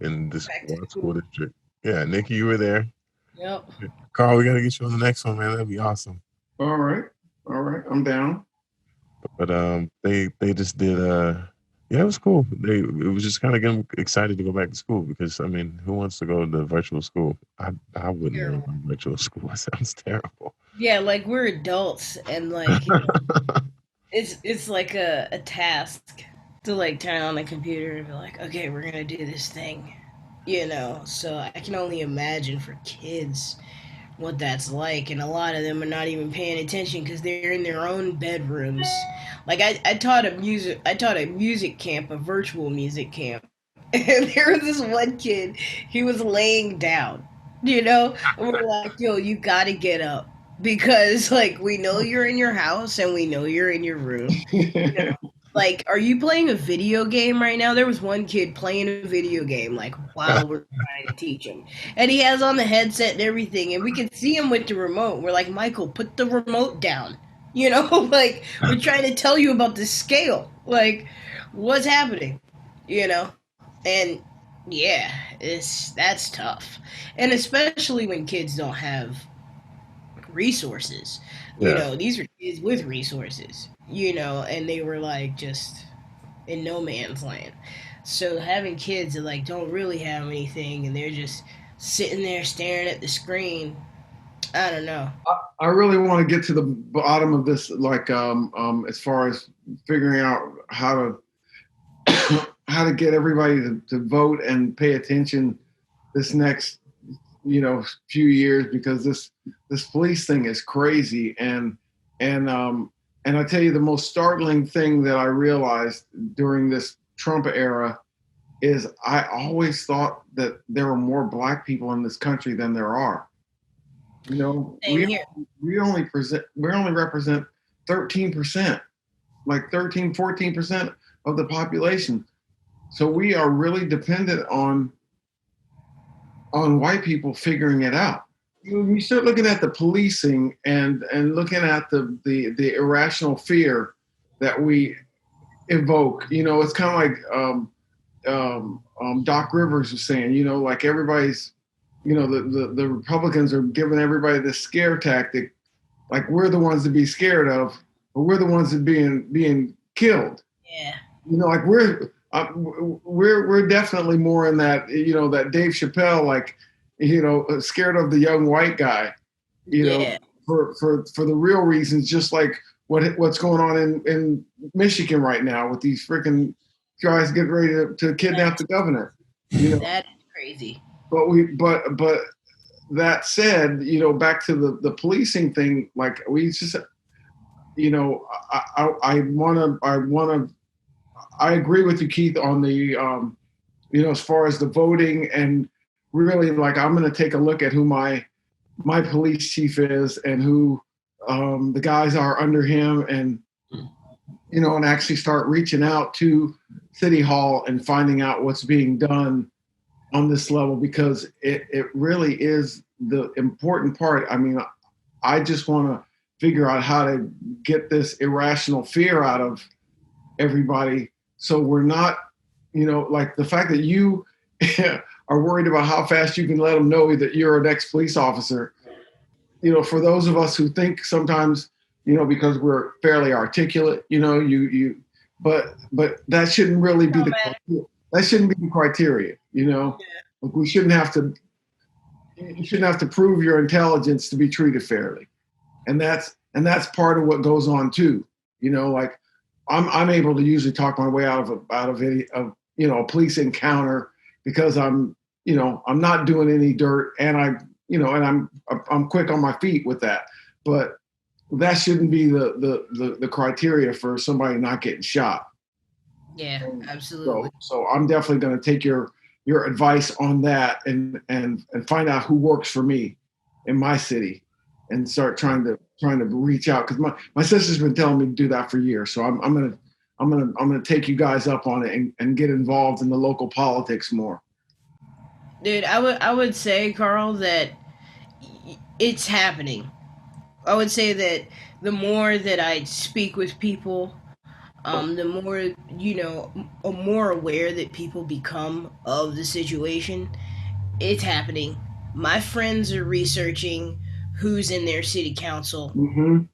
this school district. Yeah, Nikki, you were there. Yep. Karl, we got to get you on the next one, man. That'd be awesome. All right, I'm down. But they just did yeah, it was cool. It was just kind of getting them excited to go back to school, because I mean, who wants to go to virtual school? I wouldn't go to virtual school. It sounds terrible. Yeah, like we're adults, and like you know, it's like a task to like turn on the computer and be like, okay, we're gonna do this thing, you know. So I can only imagine for kids what that's like, and a lot of them are not even paying attention because they're in their own bedrooms. Like I taught a music camp, a virtual music camp, and there was this one kid, he was laying down, you know, and we're like, yo, you gotta get up, because like we know you're in your house and we know you're in your room, you know? Like, are you playing a video game right now? There was one kid playing a video game, like, while we're trying to teach him. And he has on the headset and everything, and we can see him with the remote. We're like, Michael, put the remote down. You know, like, we're trying to tell you about the scale. Like, what's happening? You know? And, yeah, that's tough. And especially when kids don't have resources. You know, these are kids with resources, you know, and they were like just in no man's land. So having kids that like don't really have anything and they're just sitting there staring at the screen, I don't know. I really want to get to the bottom of this, like as far as figuring out how to get everybody to vote and pay attention this next, you know, few years, because this police thing is crazy. And I tell you, the most startling thing that I realized during this Trump era is I always thought that there were more black people in this country than there are. You know, we only represent 13%, like 14% of the population. So we are really dependent on white people figuring it out. You start looking at the policing and looking at the irrational fear that we evoke. You know, it's kind of like Doc Rivers was saying. You know, like everybody's, you know, the Republicans are giving everybody this scare tactic, like we're the ones to be scared of, but we're the ones that being killed. Yeah. You know, like we're definitely more in that, you know, that Dave Chappelle, like, you know, scared of the young white guy, you know, for the real reasons, just like what's going on in Michigan right now with these freaking guys getting ready to kidnap the governor. You know, that is crazy. But that said, you know, back to the policing thing, like we just, you know, I want to I agree with you, Keith, on the as far as the voting, and really, like, I'm going to take a look at who my police chief is and who the guys are under him, and and actually start reaching out to City Hall and finding out what's being done on this level, because it really is the important part. I mean, I just want to figure out how to get this irrational fear out of everybody, so we're not, like the fact that you are worried about how fast you can let them know that you're an ex-police officer. For those of us who think sometimes, because we're fairly articulate, but that shouldn't really be the criteria. Like, we shouldn't have to. You shouldn't have to prove your intelligence to be treated fairly, and that's part of what goes on too. Like, I'm able to usually talk my way out of a police encounter, because I'm not doing any dirt, and I'm quick on my feet with that. But that shouldn't be the criteria for somebody not getting shot. Yeah, absolutely. So I'm definitely going to take your advice on that, and find out who works for me in my city, and start trying to reach out, because my sister's been telling me to do that for years. So I'm gonna take you guys up on it, and get involved in the local politics more. Dude, I would say, Karl, that it's happening. I would say that the more that I speak with people, the more aware that people become of the situation. It's happening. My friends are researching who's in their city council. Mm-hmm.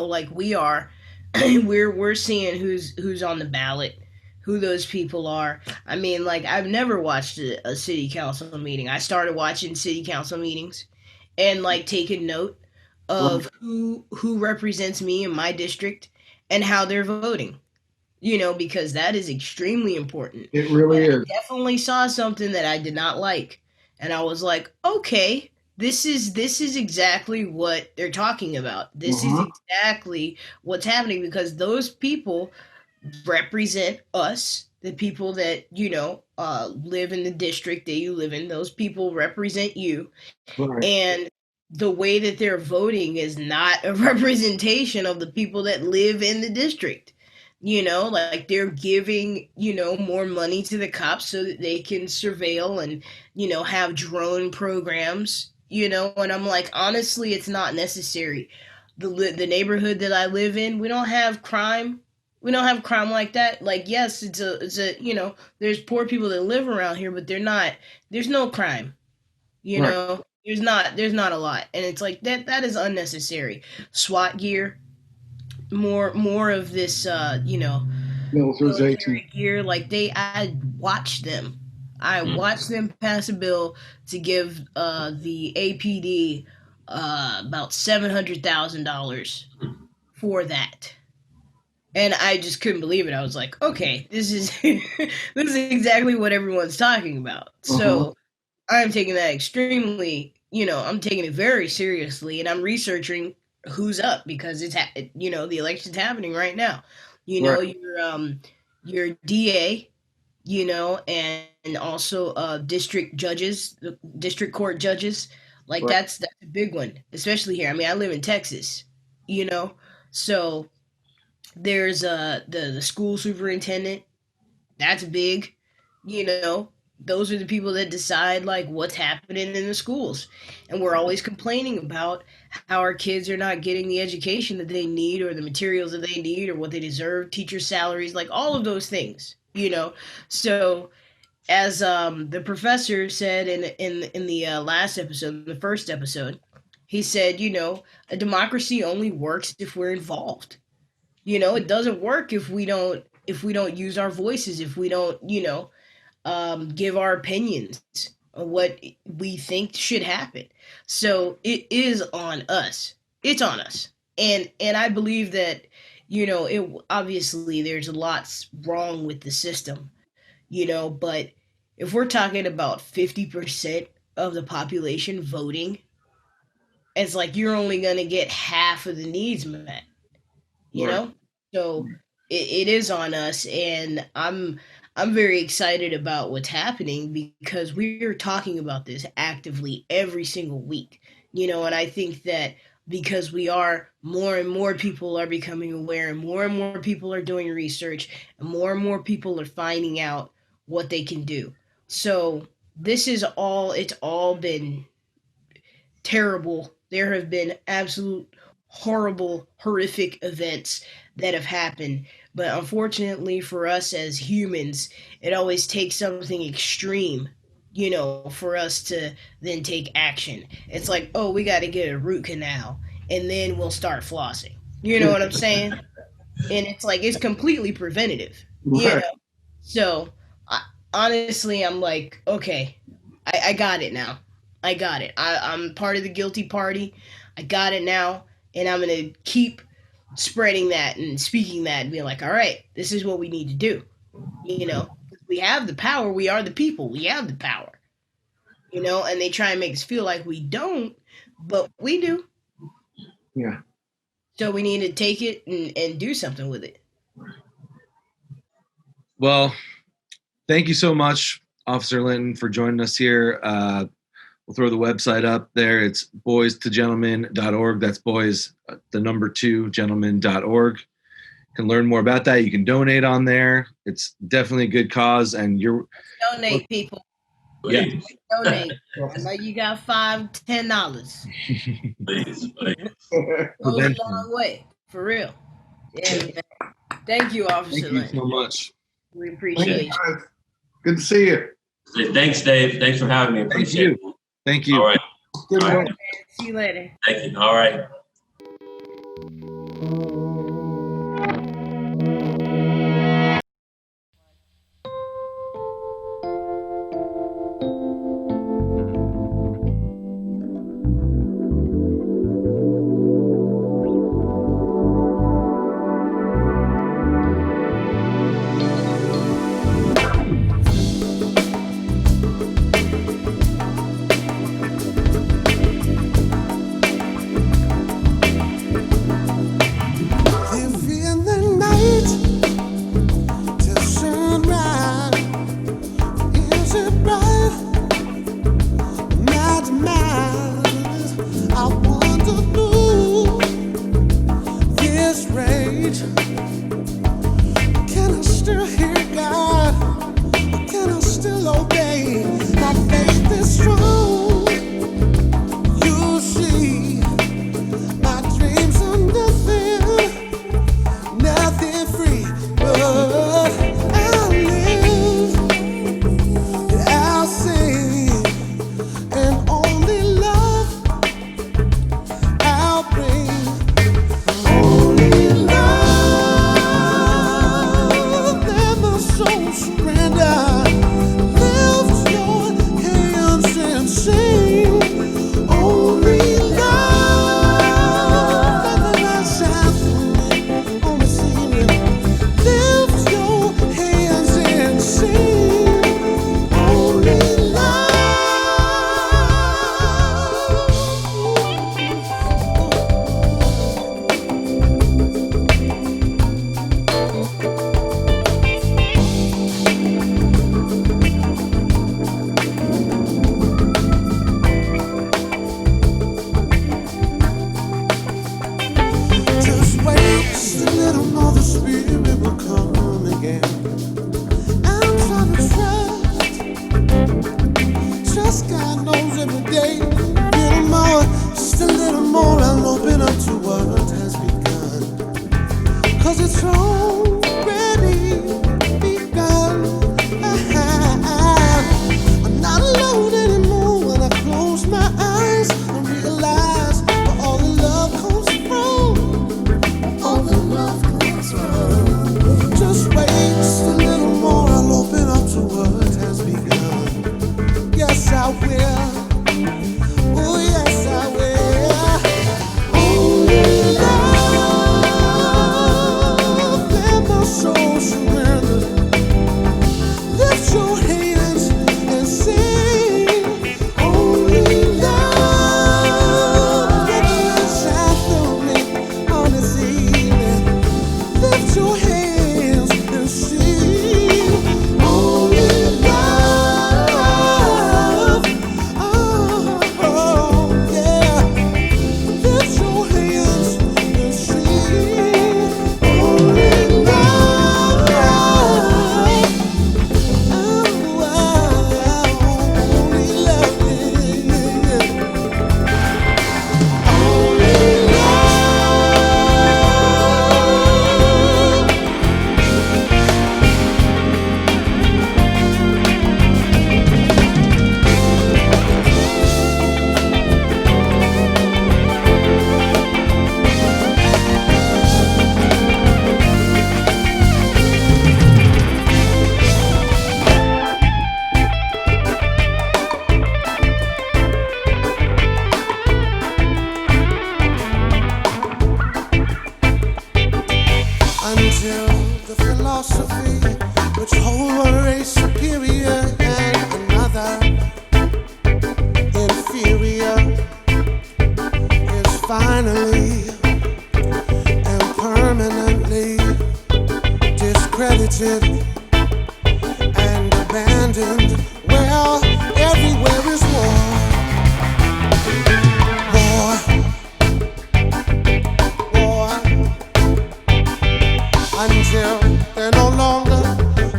Like we are. we're seeing who's on the ballot, who those people are. I mean, like, I've never watched a city council meeting. I started watching city council meetings, and like taking note of who represents me in my district and how they're voting. Because that is extremely important. It really is. I definitely saw something that I did not like, and I was like, okay, this is exactly what they're talking about. This is exactly what's happening, because those people represent us, the people that live in the district that you live in. Those people represent you, Right. and the way that they're voting is not a representation of the people that live in the district. Like, they're giving more money to the cops so that they can surveil and have drone programs. And I'm like, honestly, it's not necessary. The neighborhood that I live in, we don't have crime. We don't have crime like that. Like, yes, it's a there's poor people that live around here, but there's no crime. Right. There's not a lot. And it's like that is unnecessary. SWAT gear, more of this Militarization. military gear. Like, I watched them. I watched them pass a bill to give the APD about $700,000 for that, and I just couldn't believe it. I was like, okay, this is this is exactly what everyone's talking about. So I'm taking that extremely, I'm taking it very seriously, and I'm researching who's up, because the election's happening right now. Right. Your DA, and also district judges, district court judges. Like, Right. that's a big one, especially here. I mean, I live in Texas, so there's the school superintendent. That's big. Those are the people that decide, like, what's happening in the schools. And we're always complaining about how our kids are not getting the education that they need, or the materials that they need, or what they deserve, teacher salaries, like all of those things. So, as the professor said in the last episode, the first episode, he said, a democracy only works if we're involved. It doesn't work if we don't use our voices, if we don't give our opinions on what we think should happen. So it is on us. It's on us. And I believe that it obviously there's lots wrong with the system, but if we're talking about 50% of the population voting, it's like you're only going to get half of the needs met. you Right. know so it is on us, and I'm very excited about what's happening because we're talking about this actively every single week. And I think that because we are more and more people are becoming aware, and more people are doing research, and more people are finding out what they can do. So it's all been terrible. There have been absolute horrible, horrific events that have happened. But unfortunately for us as humans, it always takes something extreme, for us to then take action. It's like, oh, we got to get a root canal and then we'll start flossing. You know what I'm saying? And it's like, it's completely preventative, Right. So honestly, I'm like, okay, I got it now. I got it. I'm part of the guilty party. I got it now. And I'm going to keep spreading that and speaking that and being like, all right, this is what we need to do. We have the power. We are the people. We have the power. And they try and make us feel like we don't, but we do. Yeah. So we need to take it and do something with it. Well, thank you so much, Officer Linton, for joining us here. We'll throw the website up there. It's boys2gentlemen.org. That's boys, the number 2, gentlemen.org. You can learn more about that. You can donate on there. It's definitely a good cause. And donate, people. Yeah. Donate. I know you got $5, $10. Please. Goes a long way, for real. Yeah, man. Thank you, Officer Linton. Thank you so much. We appreciate you. Good to see you. Thanks, Dave. Thanks for having me. Appreciate it. Thank you. All right. Good All one. right. See you later. Thank you. All right. finally and permanently discredited and abandoned. Well, everywhere is war. War. War. Until they're no longer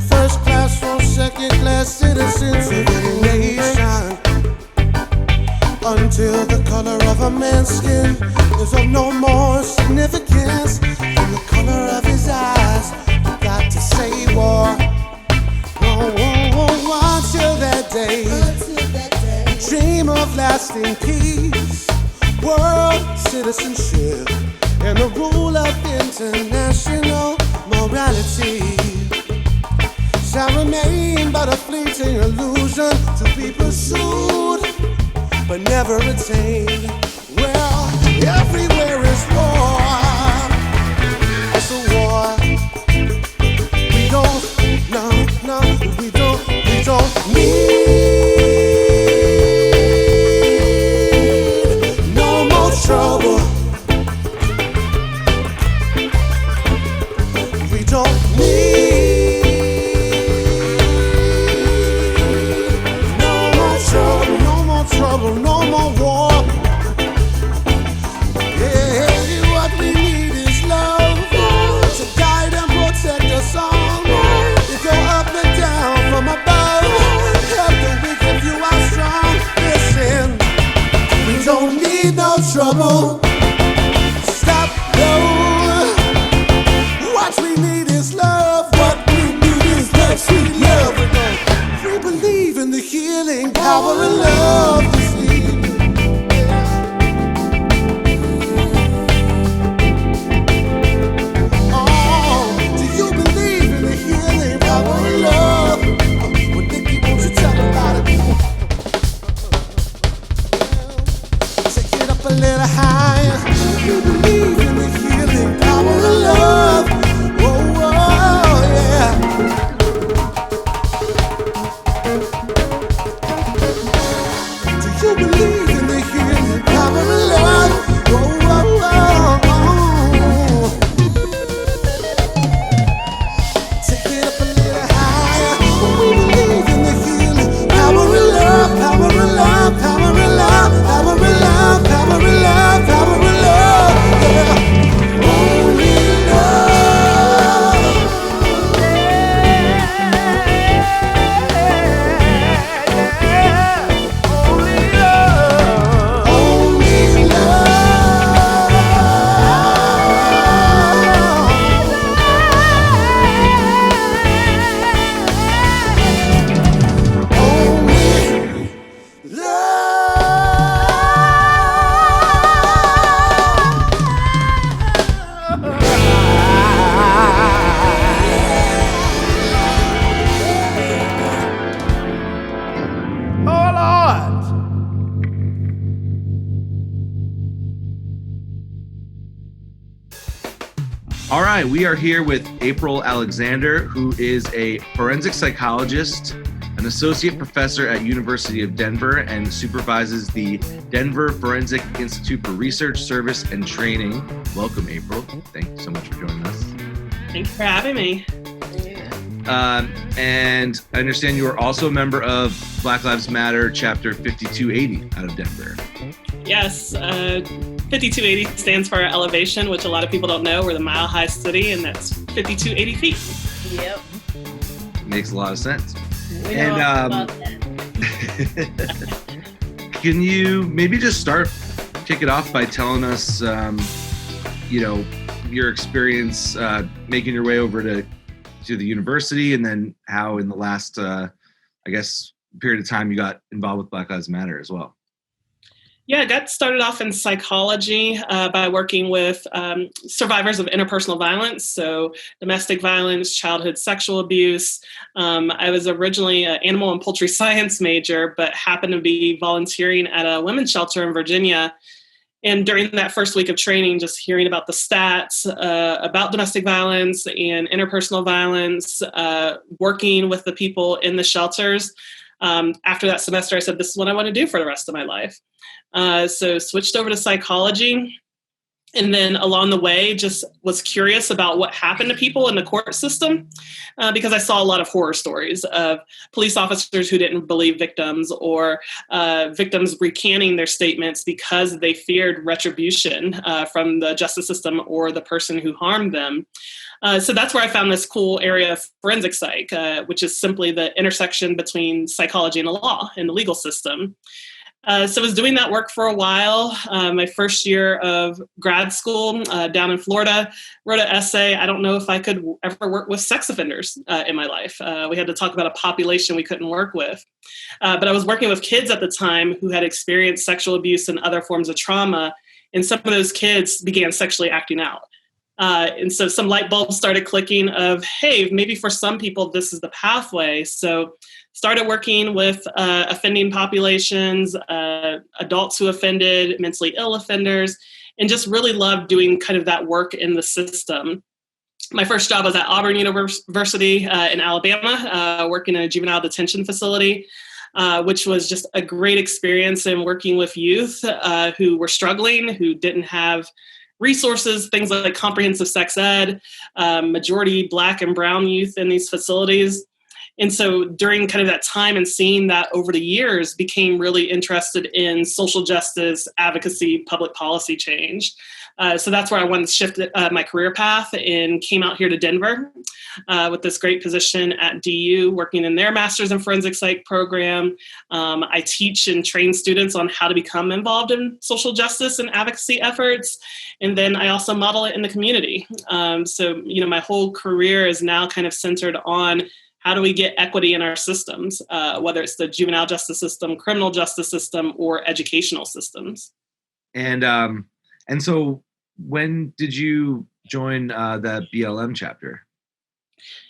first class or second class citizens of any nation. Until the color of a man's skin is of no more significance than the color of his eyes. You got to say war. Until that day, dream of lasting peace, world citizenship, and the rule of international morality shall remain but a fleeting illusion to be pursued but never attained. Well, everywhere is war. It's a war. We don't need no more trouble. We don't need no more trouble, no more war. Yeah, what we need is love to guide and protect us all. If you're up and down from above, help the weak if you are strong. Listen, we don't need no trouble. Stop, no. What we need is love. What we need is that sweet love. We believe in the healing power of love this evening. Oh, do you believe in the healing power of love? Well, Nikki, won't you tell me about it? Take it up a little higher. Do you believe in the healing power of love? Whoa, whoa, yeah. Do you believe in the healing power of love? Whoa, whoa, whoa. Take it up a little higher. We believe in the healing power of love, power of love, power of love, power of love, power of love, power of love. Yeah. Only love. Only love. Only oh Lord. All right, we are here with Apryl Alexander, who is a forensic psychologist, an associate professor at University of Denver, and supervises the Denver Forensic Institute for Research, Service, and Training. Welcome, Apryl. Thank you so much for joining us. Thanks for having me. And I understand you are also a member of Black Lives Matter Chapter 5280 out of Denver. Yes, 5280 stands for elevation, which a lot of people don't know. We're the Mile High City, and that's 5280 feet. Yep. Makes a lot of sense. We And, know all about that. Can you maybe just kick it off by telling us, your experience making your way over to the university, and then how in the last, period of time you got involved with Black Lives Matter as well? Yeah, I got started off in psychology by working with survivors of interpersonal violence, so domestic violence, childhood sexual abuse. I was originally an animal and poultry science major, but happened to be volunteering at a women's shelter in Virginia. And during that first week of training, just hearing about the stats about domestic violence and interpersonal violence, working with the people in the shelters, After that semester, I said, this is what I want to do for the rest of my life. So switched over to psychology. And then along the way, just was curious about what happened to people in the court system, because I saw a lot of horror stories of police officers who didn't believe victims, or victims recanting their statements because they feared retribution from the justice system or the person who harmed them. So that's where I found this cool area of forensic psych, which is simply the intersection between psychology and the law and the legal system. So I was doing that work for a while. My first year of grad school down in Florida, wrote an essay. I don't know if I could ever work with sex offenders in my life. We had to talk about a population we couldn't work with. But I was working with kids at the time who had experienced sexual abuse and other forms of trauma. And some of those kids began sexually acting out. And so some light bulbs started clicking of, hey, maybe for some people, this is the pathway. So started working with offending populations, adults who offended, mentally ill offenders, and just really loved doing kind of that work in the system. My first job was at Auburn University in Alabama, working in a juvenile detention facility, which was just a great experience in working with youth who were struggling, who didn't have resources, things like comprehensive sex ed, majority Black and brown youth in these facilities. And so during kind of that time and seeing that over the years, became really interested in social justice, advocacy, public policy change. So that's where I wanted to shift my career path, and came out here to Denver with this great position at DU, working in their Master's in Forensic Psych program. I teach and train students on how to become involved in social justice and advocacy efforts. And then I also model it in the community. So, my whole career is now kind of centered on how do we get equity in our systems, whether it's the juvenile justice system, criminal justice system, or educational systems. And so when did you join the BLM chapter?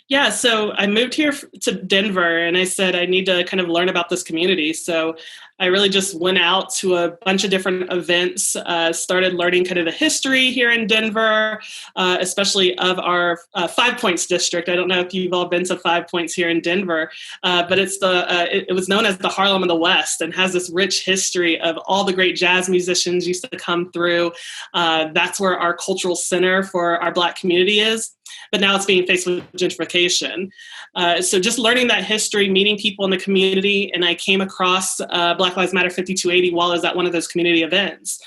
Yeah, so I moved here to Denver, and I said I need to kind of learn about this community. So I really just went out to a bunch of different events, started learning kind of the history here in Denver, especially of our 5 Points district. I don't know if you've all been to 5 Points here in Denver, but it's it was known as the Harlem of the West, and has this rich history of all the great jazz musicians used to come through. That's where our cultural center for our Black community is. But now it's being faced with gentrification. So just learning that history, meeting people in the community, and I came across Black Lives Matter 5280 while I was at one of those community events.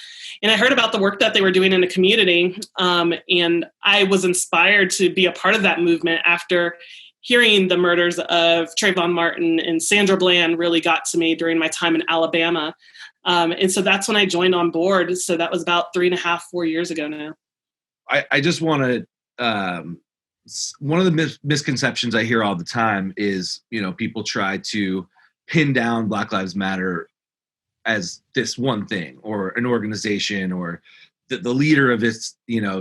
And I heard about the work that they were doing in the community, and I was inspired to be a part of that movement after hearing the murders of Trayvon Martin and Sandra Bland really got to me during my time in Alabama. And so that's when I joined on board. So that was about 3.5-4 years ago now. I just want to, one of the misconceptions I hear all the time is, people try to pin down Black Lives Matter as this one thing, or an organization, or the leader of it,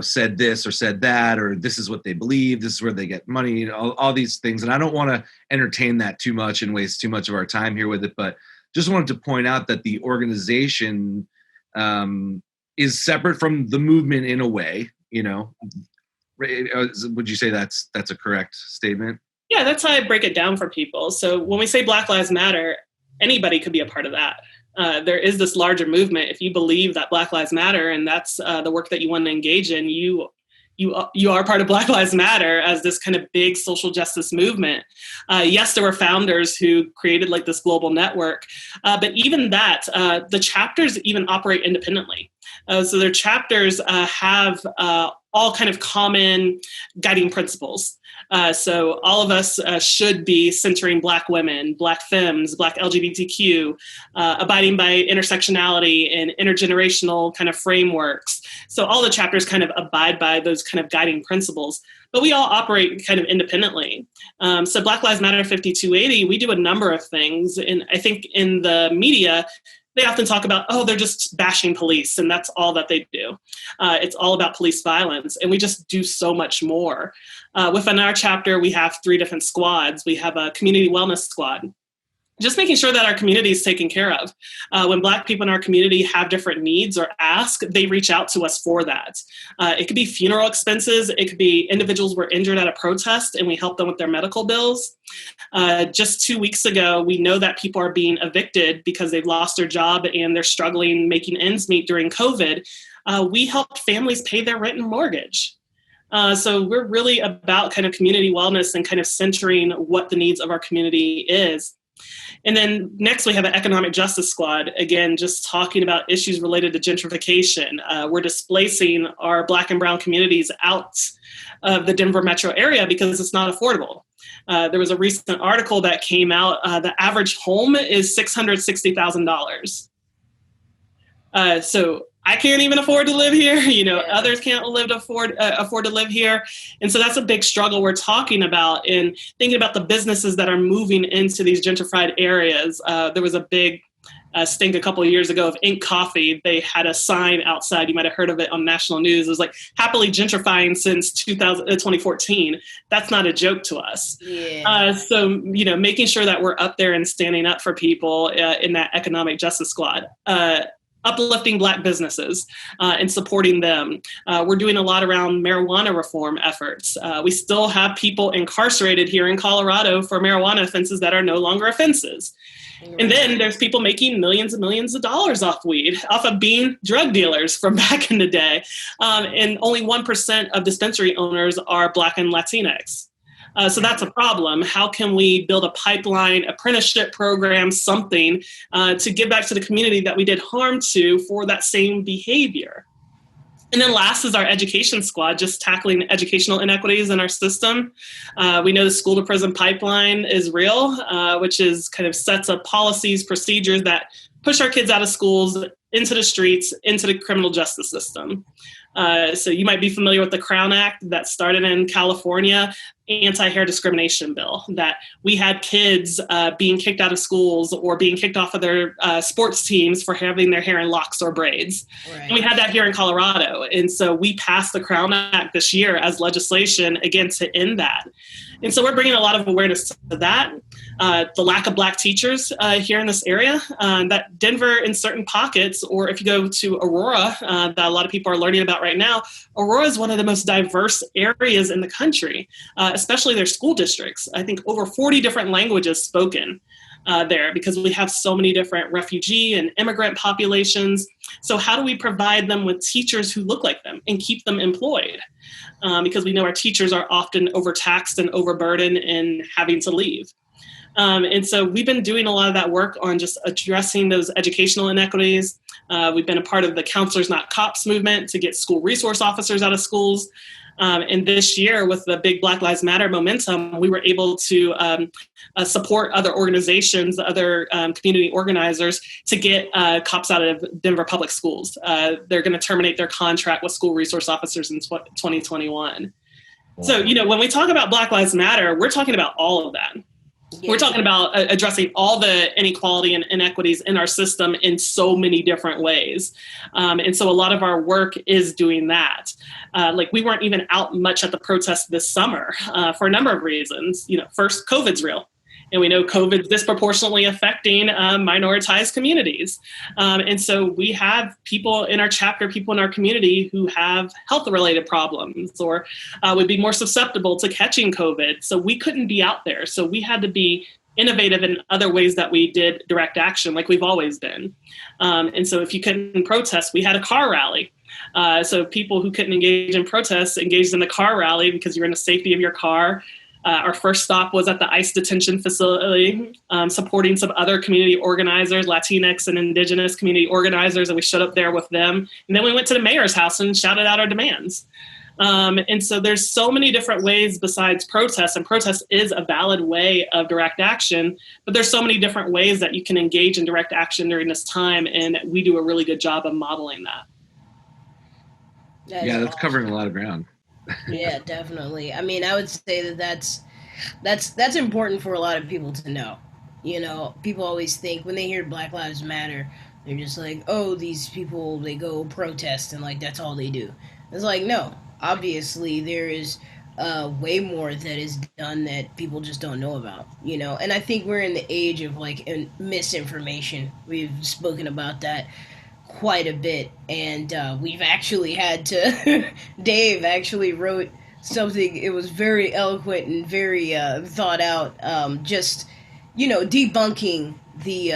said this or said that, or this is what they believe, this is where they get money, all these things. And I don't want to entertain that too much and waste too much of our time here with it, but just wanted to point out that the organization is separate from the movement in a way, Would you say that's a correct statement? Yeah, that's how I break it down for people. So when we say Black Lives Matter, anybody could be a part of that. There is this larger movement. If you believe that Black Lives Matter and that's the work that you want to engage in, you are part of Black Lives Matter as this kind of big social justice movement. Yes, there were founders who created like this global network, but even that, the chapters even operate independently. So their chapters have all kind of common guiding principles. So all of us should be centering Black women, Black femmes, Black LGBTQ, abiding by intersectionality and intergenerational kind of frameworks. So all the chapters kind of abide by those kind of guiding principles, but we all operate kind of independently. So Black Lives Matter 5280, we do a number of things. And I think in the media, they often talk about, they're just bashing police, and that's all that they do. It's all about police violence, and we just do so much more. Within our chapter, we have 3 different squads. We have a community wellness squad, just making sure that our community is taken care of. When Black people in our community have different needs or ask, they reach out to us for that. It could be funeral expenses. It could be individuals were injured at a protest and we help them with their medical bills. Just 2 weeks ago, we know that people are being evicted because they've lost their job and they're struggling making ends meet during COVID. We helped families pay their rent and mortgage. So we're really about kind of community wellness and kind of centering what the needs of our community is. And then next we have an economic justice squad, again, just talking about issues related to gentrification. We're displacing our Black and brown communities out of the Denver metro area because it's not affordable. There was a recent article that came out. The average home is $660,000. So I can't even afford to live here. Others can't afford to live here. And so that's a big struggle we're talking about in thinking about the businesses that are moving into these gentrified areas. There was a big stink a couple of years ago of Ink Coffee. They had a sign outside. You might have heard of it on national news. It was like happily gentrifying since 2014. That's not a joke to us. Yeah. So, making sure that we're up there and standing up for people in that economic justice squad. Uplifting Black businesses and supporting them. We're doing a lot around marijuana reform efforts. We still have people incarcerated here in Colorado for marijuana offenses that are no longer offenses. And then there's people making millions and millions of dollars off weed, off of being drug dealers from back in the day. And only 1% of dispensary owners are Black and Latinx. So that's a problem. How can we build a pipeline, apprenticeship program, something to give back to the community that we did harm to for that same behavior? And then last is our education squad, just tackling educational inequities in our system. We know the school to prison pipeline is real, which is kind of sets up policies, procedures that push our kids out of schools, into the streets, into the criminal justice system. So you might be familiar with the Crown Act that started in California, anti-hair discrimination bill, that we had kids being kicked out of schools or being kicked off of their sports teams for having their hair in locks or braids. Right. And we had that here in Colorado. And so we passed the Crown Act this year as legislation, again, to end that. And so we're bringing a lot of awareness to that. The lack of Black teachers here in this area, that Denver in certain pockets, or if you go to Aurora, that a lot of people are learning about right now, Aurora is one of the most diverse areas in the country, especially their school districts. I think over 40 different languages spoken there because we have so many different refugee and immigrant populations. So how do we provide them with teachers who look like them and keep them employed? Because we know our teachers are often overtaxed and overburdened and having to leave. And so we've been doing a lot of that work on just addressing those educational inequities. We've been a part of the Counselors Not Cops movement to get school resource officers out of schools. And this year with the big Black Lives Matter momentum, we were able to support other organizations, other community organizers to get cops out of Denver public schools. They're going to terminate their contract with school resource officers in 2021. Wow. So, when we talk about Black Lives Matter, we're talking about all of that. Yeah. We're talking about addressing all the inequality and inequities in our system in so many different ways. And so a lot of our work is doing that. Like we weren't even out much at the protest this summer for a number of reasons. First, COVID's real. And we know COVID's disproportionately affecting minoritized communities. And so we have people in our chapter, people in our community who have health-related problems or would be more susceptible to catching COVID. So we couldn't be out there. So we had to be innovative in other ways that we did direct action like we've always been. And so if you couldn't protest, we had a car rally. So people who couldn't engage in protests engaged in the car rally because you're in the safety of your car. Our first stop was at the ICE detention facility, supporting some other community organizers, Latinx and Indigenous community organizers, and we showed up there with them. And then we went to the mayor's house and shouted out our demands. And so there's so many different ways besides protest, and protest is a valid way of direct action, but there's so many different ways that you can engage in direct action during this time, and we do a really good job of modeling that. That's awesome. Covering a lot of ground. Yeah, definitely. I mean, I would say that's important for a lot of people to know. People always think when they hear Black Lives Matter, they're just like, oh, these people, they go protest and like that's all they do. It's like, no, obviously there is way more that is done that people just don't know about, and I think we're in the age of like misinformation. We've spoken about that quite a bit, and we've actually had to Dave actually wrote something. It was very eloquent and very thought out, just debunking the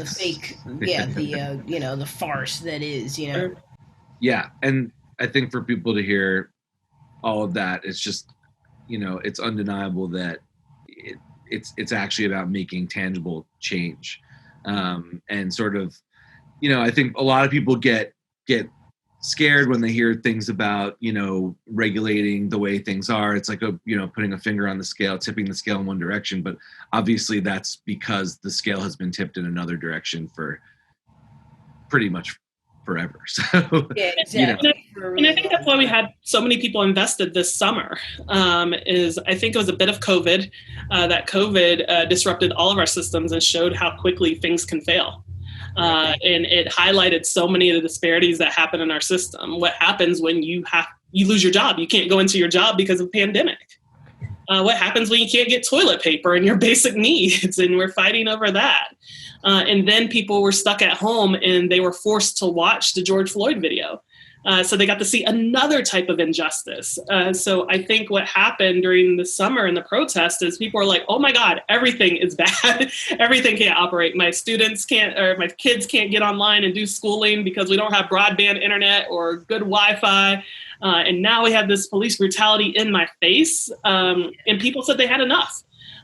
fake, the farce that is. Yeah, and I think for people to hear all of that, it's just, it's undeniable that it's actually about making tangible change, and sort of, I think a lot of people get scared when they hear things about, regulating the way things are. It's like putting a finger on the scale, tipping the scale in one direction, but obviously that's because the scale has been tipped in another direction for pretty much forever. So yeah, exactly. And I think that's why we had so many people invested this summer. Is I think it was a bit of COVID. That COVID disrupted all of our systems and showed how quickly things can fail. And it highlighted so many of the disparities that happen in our system. What happens when you lose your job? You can't go into your job because of pandemic. What happens when you can't get toilet paper and your basic needs? And we're fighting over that. And then people were stuck at home and they were forced to watch the George Floyd video. So they got to see another type of injustice. So I think what happened during the summer and the protest is people are like, oh my God, everything is bad. Everything can't operate. My students can't, or my kids can't get online and do schooling because we don't have broadband internet or good Wi-Fi. And now we have this police brutality in my face. And people said they had enough.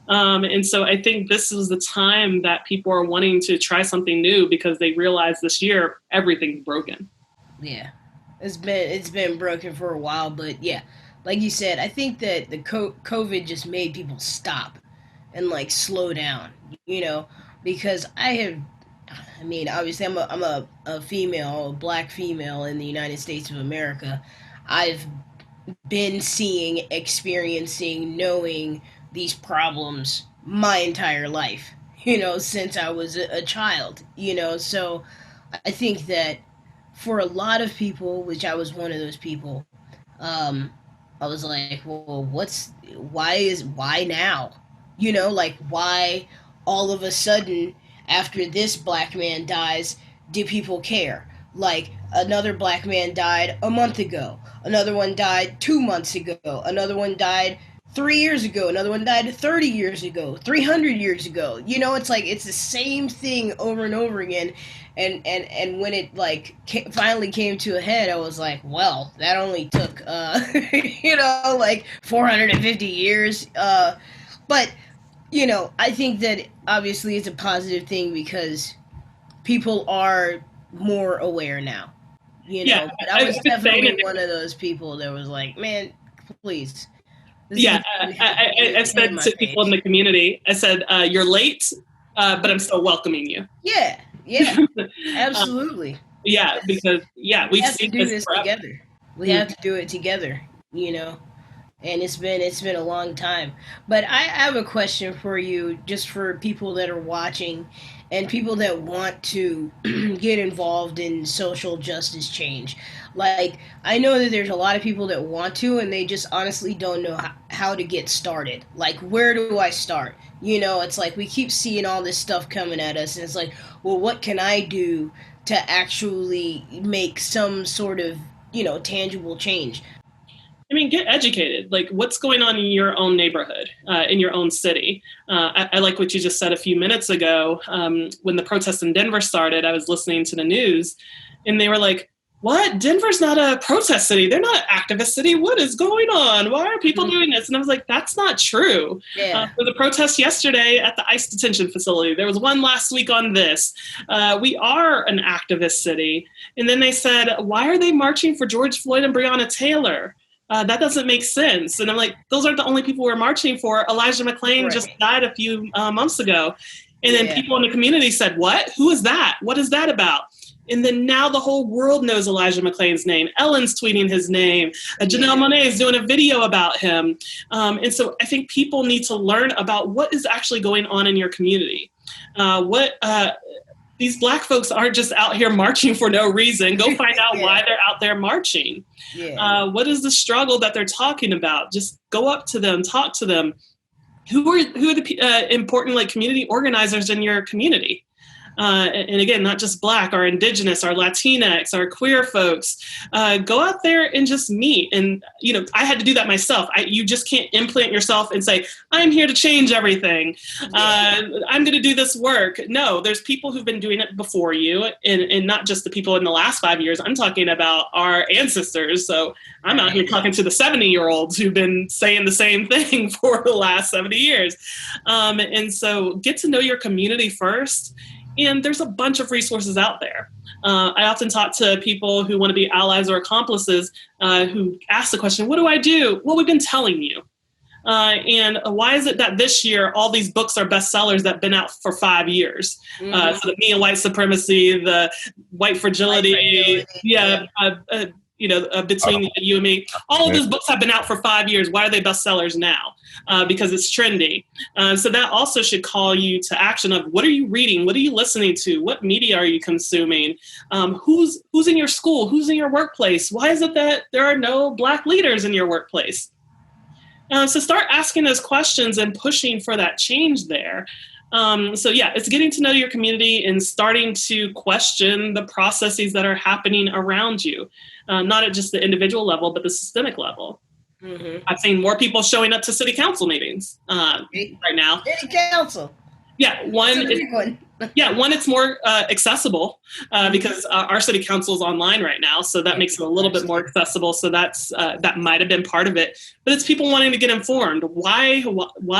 And so I think this is the time that people are wanting to try something new because they realize this year everything's broken. Yeah, it's been broken for a while, but yeah, like you said, I think that the COVID just made people stop and like slow down, because obviously I'm a female, a black female in the United States of America. I've been seeing, experiencing, knowing these problems my entire life, since I was a child, so I think that for a lot of people, which I was one of those people, I was like, well, why now? Like, why all of a sudden after this black man dies, do people care? Like, another black man died a month ago, another one died 2 months ago, another one died 3 years ago, another one died 30 years ago, 300 years ago. It's like it's the same thing over and over again. And when it like finally came to a head, I was like, well, that only took like 450 years. But I think that obviously it's a positive thing because people are more aware now. Yeah, but I was definitely one of those people that was like, man, please. I said to people in the community, I said, you're late, but I'm still welcoming you. Yeah, absolutely. Because we have to do this together. We have to do it together, and it's been a long time. But I have a question for you, just for people that are watching and people that want to get involved in social justice change. Like, I know that there's a lot of people that want to, and they just honestly don't know how to get started. Like, where do I start? It's like we keep seeing all this stuff coming at us, and it's like, well, what can I do to actually make some sort of, tangible change? Get educated. Like, what's going on in your own neighborhood, in your own city? I like what you just said a few minutes ago. When the protests in Denver started, I was listening to the news, and they were like, what? Denver's not a protest city. They're not an activist city. What is going on? Why are people doing this? And I was like, that's not true. Yeah. For the protest yesterday at the ICE detention facility, there was one last week on this. We are an activist city. And then they said, why are they marching for George Floyd and Breonna Taylor? That doesn't make sense. And I'm like, those aren't the only people we're marching for. Elijah McClain just died a few months ago. And then people in the community said, what? Who is that? What is that about? And then now the whole world knows Elijah McClain's name. Ellen's tweeting his name. Janelle Monáe is doing a video about him. And so I think people need to learn about what is actually going on in your community. these Black folks aren't just out here marching for no reason. Go find out why they're out there marching. Yeah. What is the struggle that they're talking about? Just go up to them, talk to them. Who are the important like community organizers in your community? And again, not just Black, our Indigenous, our Latinx, our queer folks. Go out there and just meet. And, you know, I had to do that myself. You just can't implant yourself and say, I'm here to change everything. I'm going to do this work. No, there's people who've been doing it before you, and not just the people in the last 5 years. I'm talking about our ancestors. So I'm out here talking to the 70-year-olds who've been saying the same thing for the last 70 years. And so get to know your community first. And there's a bunch of resources out there. I often talk to people who want to be allies or accomplices who ask the question, what do I do? Well, we've been telling you. And why is it that this year all these books are bestsellers that have been out for 5 years? So the Me and White Supremacy, the White Fragility, Between You and Me. All of those books have been out for 5 years. Why are they bestsellers now? Because it's trendy. So that also should call you to action of what are you reading? What are you listening to? What media are you consuming? Who's in your school? Who's in your workplace? Why is it that there are no Black leaders in your workplace? So start asking those questions and pushing for that change there. It's getting to know your community and starting to question the processes that are happening around you, not at just the individual level, but the systemic level. Mm-hmm. I've seen more people showing up to city council meetings right now. City council. Yeah, one, it's more accessible because our city council is online right now, so that makes it a little bit more accessible. So that might have been part of it, but it's people wanting to get informed. Why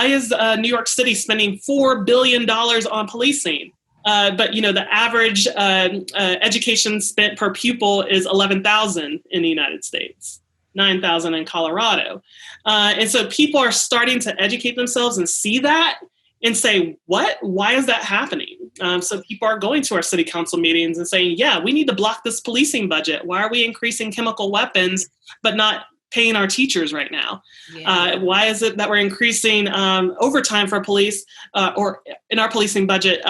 is New York City spending $4 billion on policing? But you know, the average education spent per pupil is $11,000 in the United States. $9,000 in Colorado. And so people are starting to educate themselves and see that and say, why is that happening? So people are going to our city council meetings and saying, yeah, we need to block this policing budget. Why are we increasing chemical weapons, but not paying our teachers right now? Yeah. Why is it that we're increasing overtime for police or in our policing budget,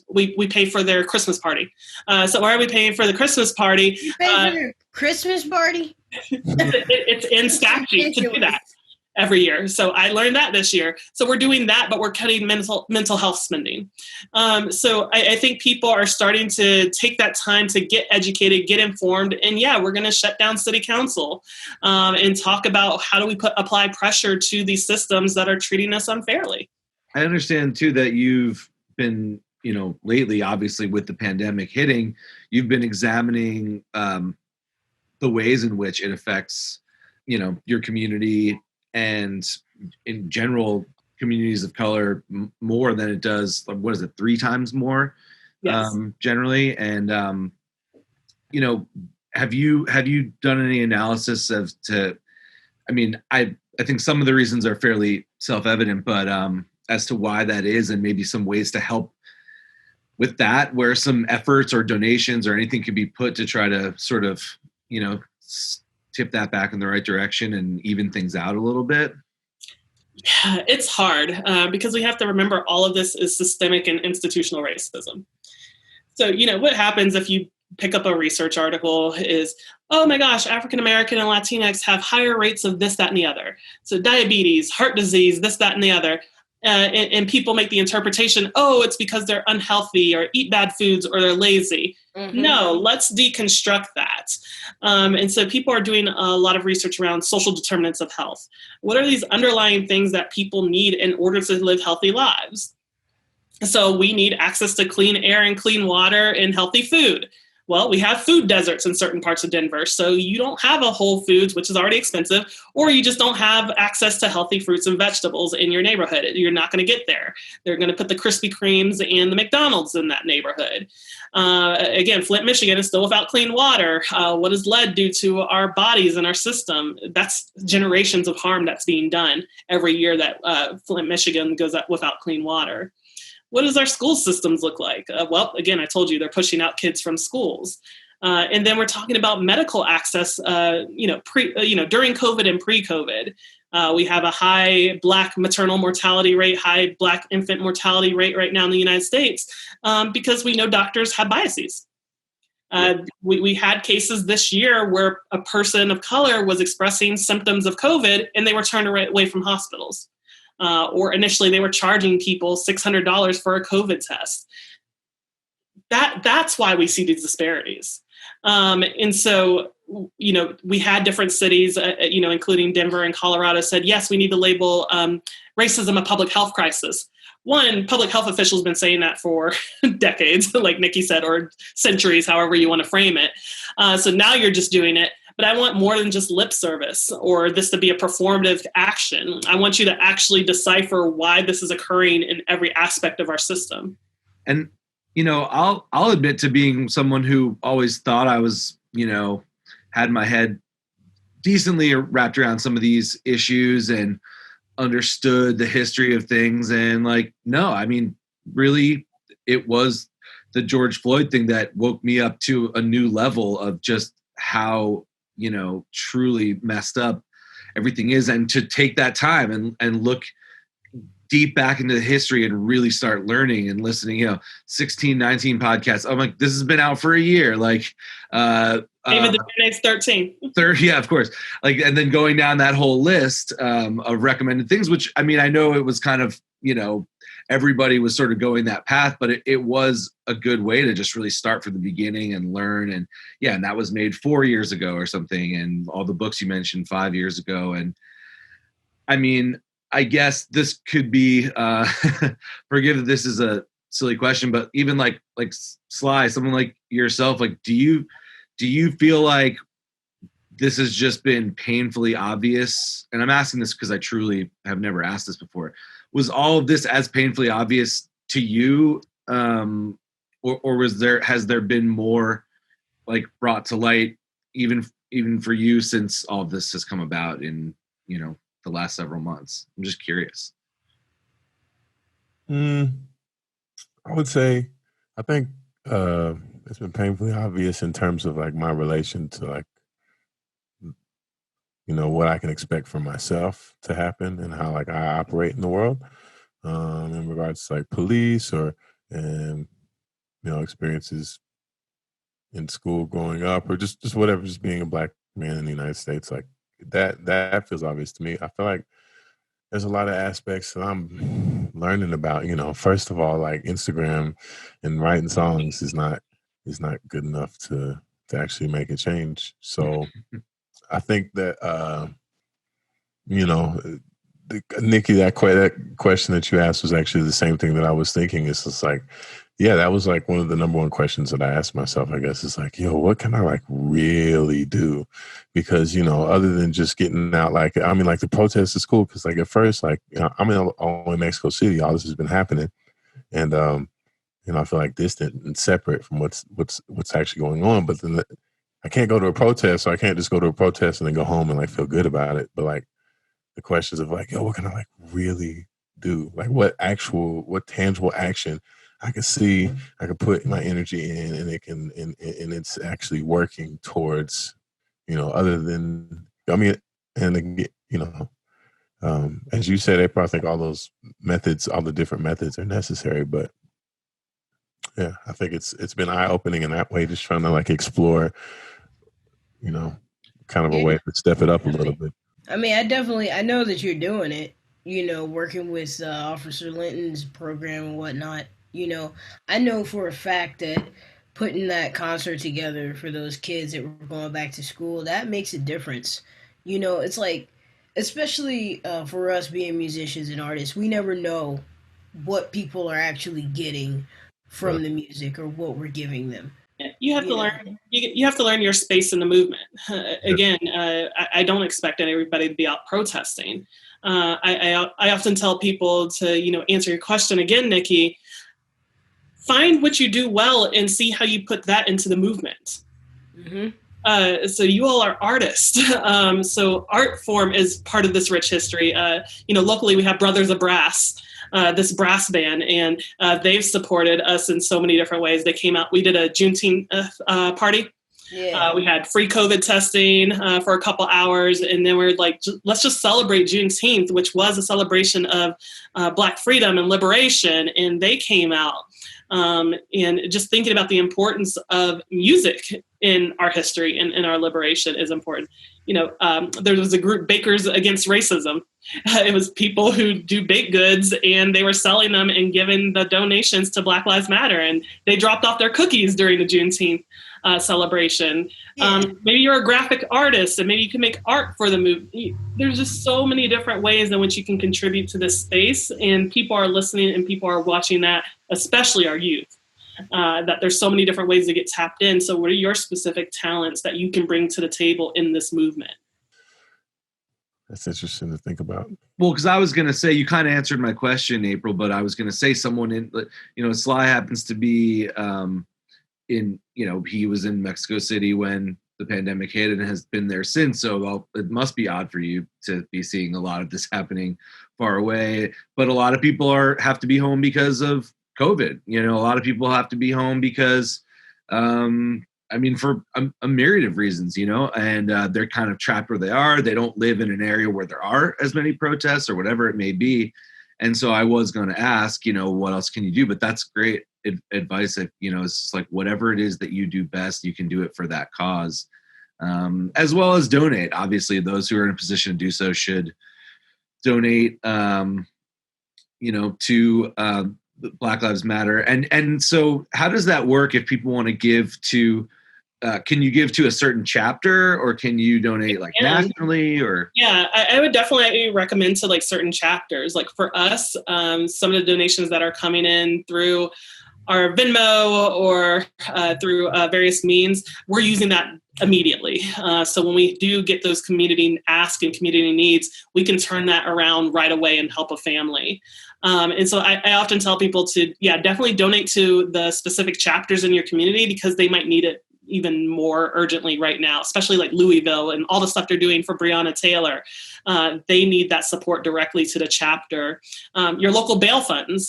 we pay for their Christmas party. So why are we paying for the Christmas party? You pay for your Christmas party? It's in statute to do that every year. So I learned that this year. So we're doing that, but we're cutting mental health spending. So I think people are starting to take that time to get educated, get informed. And we're going to shut down city council and talk about how do we apply pressure to these systems that are treating us unfairly. I understand too that you've been, lately, obviously with the pandemic hitting, you've been examining the ways in which it affects, your community and in general communities of color more than it does. What is it? 3 times more, yes. Generally. And, have you done any analysis I think some of the reasons are fairly self-evident, but as to why that is and maybe some ways to help with that, where some efforts or donations or anything could be put to try to sort of, tip that back in the right direction and even things out a little bit? Yeah, it's hard because we have to remember all of this is systemic and institutional racism. So, what happens if you pick up a research article is, oh my gosh, African-American and Latinx have higher rates of this, that, and the other. So diabetes, heart disease, this, that, and the other. And people make the interpretation, it's because they're unhealthy or eat bad foods or they're lazy. Mm-hmm. No, let's deconstruct that. And so people are doing a lot of research around social determinants of health. What are these underlying things that people need in order to live healthy lives? So we need access to clean air and clean water and healthy food. Well, we have food deserts in certain parts of Denver, so you don't have a Whole Foods, which is already expensive, or you just don't have access to healthy fruits and vegetables in your neighborhood. You're not going to get there. They're going to put the Krispy Kremes and the McDonald's in that neighborhood. Again, Flint, Michigan is still without clean water. What does lead do to our bodies and our system? That's generations of harm that's being done every year that Flint, Michigan goes up without clean water. What does our school systems look like? Again, I told you they're pushing out kids from schools. And then we're talking about medical access, during COVID and pre-COVID. We have a high Black maternal mortality rate, high Black infant mortality rate right now in the United States because we know doctors have biases. We had cases this year where a person of color was expressing symptoms of COVID and they were turned away from hospitals. Or initially they were charging people $600 for a COVID test. That's why we see these disparities. And so, we had different cities, including Denver and Colorado said, yes, we need to label racism a public health crisis. One, public health officials have been saying that for decades, like Nikki said, or centuries, however you want to frame it. So now you're just doing it. But I want more than just lip service or this to be a performative action. I want you to actually decipher why this is occurring in every aspect of our system. And, I'll admit to being someone who always thought I was, had my head decently wrapped around some of these issues and understood the history of things. And really it was the George Floyd thing that woke me up to a new level of just how, truly messed up everything is. And to take that time and look deep back into the history and really start learning and listening, 16, 19 podcasts. I'm like, this has been out for a year. Like, David the Next 13. Yeah, of course. And then going down that whole list of recommended things, which, I know it was kind of, everybody was sort of going that path, but it was a good way to just really start from the beginning and learn. And and that was made 4 years ago or something. And all the books you mentioned 5 years ago. And I guess this could be, forgive if this is a silly question, but even like Sly, someone like yourself, do you feel like this has just been painfully obvious? And I'm asking this because I truly have never asked this before. Was all of this as painfully obvious to you? Or has there been more brought to light even for you since all of this has come about in, the last several months? I'm just curious. I would say, I think it's been painfully obvious in terms of my relation to what I can expect from myself to happen and how I operate in the world in regards to police or experiences in school growing up or just whatever, just being a Black man in the United States. That feels obvious to me. I feel like there's a lot of aspects that I'm learning about. First of all, Instagram and writing songs is not good enough to actually make a change. So I think that Nikki, that question that you asked was actually the same thing that I was thinking. It's just that was one of the number one questions that I asked myself, I guess. It's what can I really do? Because, other than just getting out, the protest is cool. Cause at first, I'm in Mexico City, all this has been happening. And, I feel distant and separate from what's actually going on. But then I can't go to a protest. So I can't just go to a protest and then go home and feel good about it. But the questions of what can I really do? What tangible action I can see, I can put my energy in, and and it's actually working towards, other than, as you said, Apryl, I think all those methods, all the different methods are necessary, but yeah, I think it's been eye-opening in that way, just trying to explore, kind of a way to step it up a little bit. I know that you're doing it, working with Officer Linton's program and whatnot. I know for a fact that putting that concert together for those kids that were going back to school, that makes a difference. It's especially for us being musicians and artists, we never know what people are actually getting from the music or what we're giving them. You have to learn. You have to learn your space in the movement. Again, I don't expect everybody to be out protesting. I often tell people to answer your question again, Nikki. Find what you do well and see how you put that into the movement. Mm-hmm. So you all are artists. So art form is part of this rich history. Locally we have Brothers of Brass, this brass band, and they've supported us in so many different ways. They came out, we did a Juneteenth party Yeah. We had free COVID testing for a couple hours, and then we're like, let's just celebrate Juneteenth, which was a celebration of Black freedom and liberation, and they came out. And just thinking about the importance of music in our history and in our liberation is important. There was a group, Bakers Against Racism. It was people who do baked goods, and they were selling them and giving the donations to Black Lives Matter. And they dropped off their cookies during the Juneteenth celebration. Yeah. Maybe you're a graphic artist, and maybe you can make art for the movie. There's just so many different ways in which you can contribute to this space, and people are listening and people are watching that, especially our youth. That there's so many different ways to get tapped in. So what are your specific talents that you can bring to the table in this movement? That's interesting to think about. Well, because I was going to say, you kind of answered my question, Apryl, but I was going to say someone in, Sly happens to be he was in Mexico City when the pandemic hit and has been there since. So it must be odd for you to be seeing a lot of this happening far away. But a lot of people have to be home because of COVID. A lot of people have to be home because, for a myriad of reasons, and they're kind of trapped where they are. They don't live in an area where there are as many protests or whatever it may be. And so I was going to ask, what else can you do? But that's great advice. It's just like whatever it is that you do best, you can do it for that cause, as well as donate. Obviously, those who are in a position to do so should donate, to Black Lives Matter. And so how does that work if people want to give to, can you give to a certain chapter, or can you donate nationally, or? Yeah, I would definitely recommend to certain chapters. Like for us, some of the donations that are coming in through our Venmo or through various means, we're using that immediately. So when we do get those community asks and community needs, we can turn that around right away and help a family. And so I often tell people to, definitely donate to the specific chapters in your community, because they might need it even more urgently right now, especially like Louisville and all the stuff they're doing for Breonna Taylor. They need that support directly to the chapter. Your local bail funds,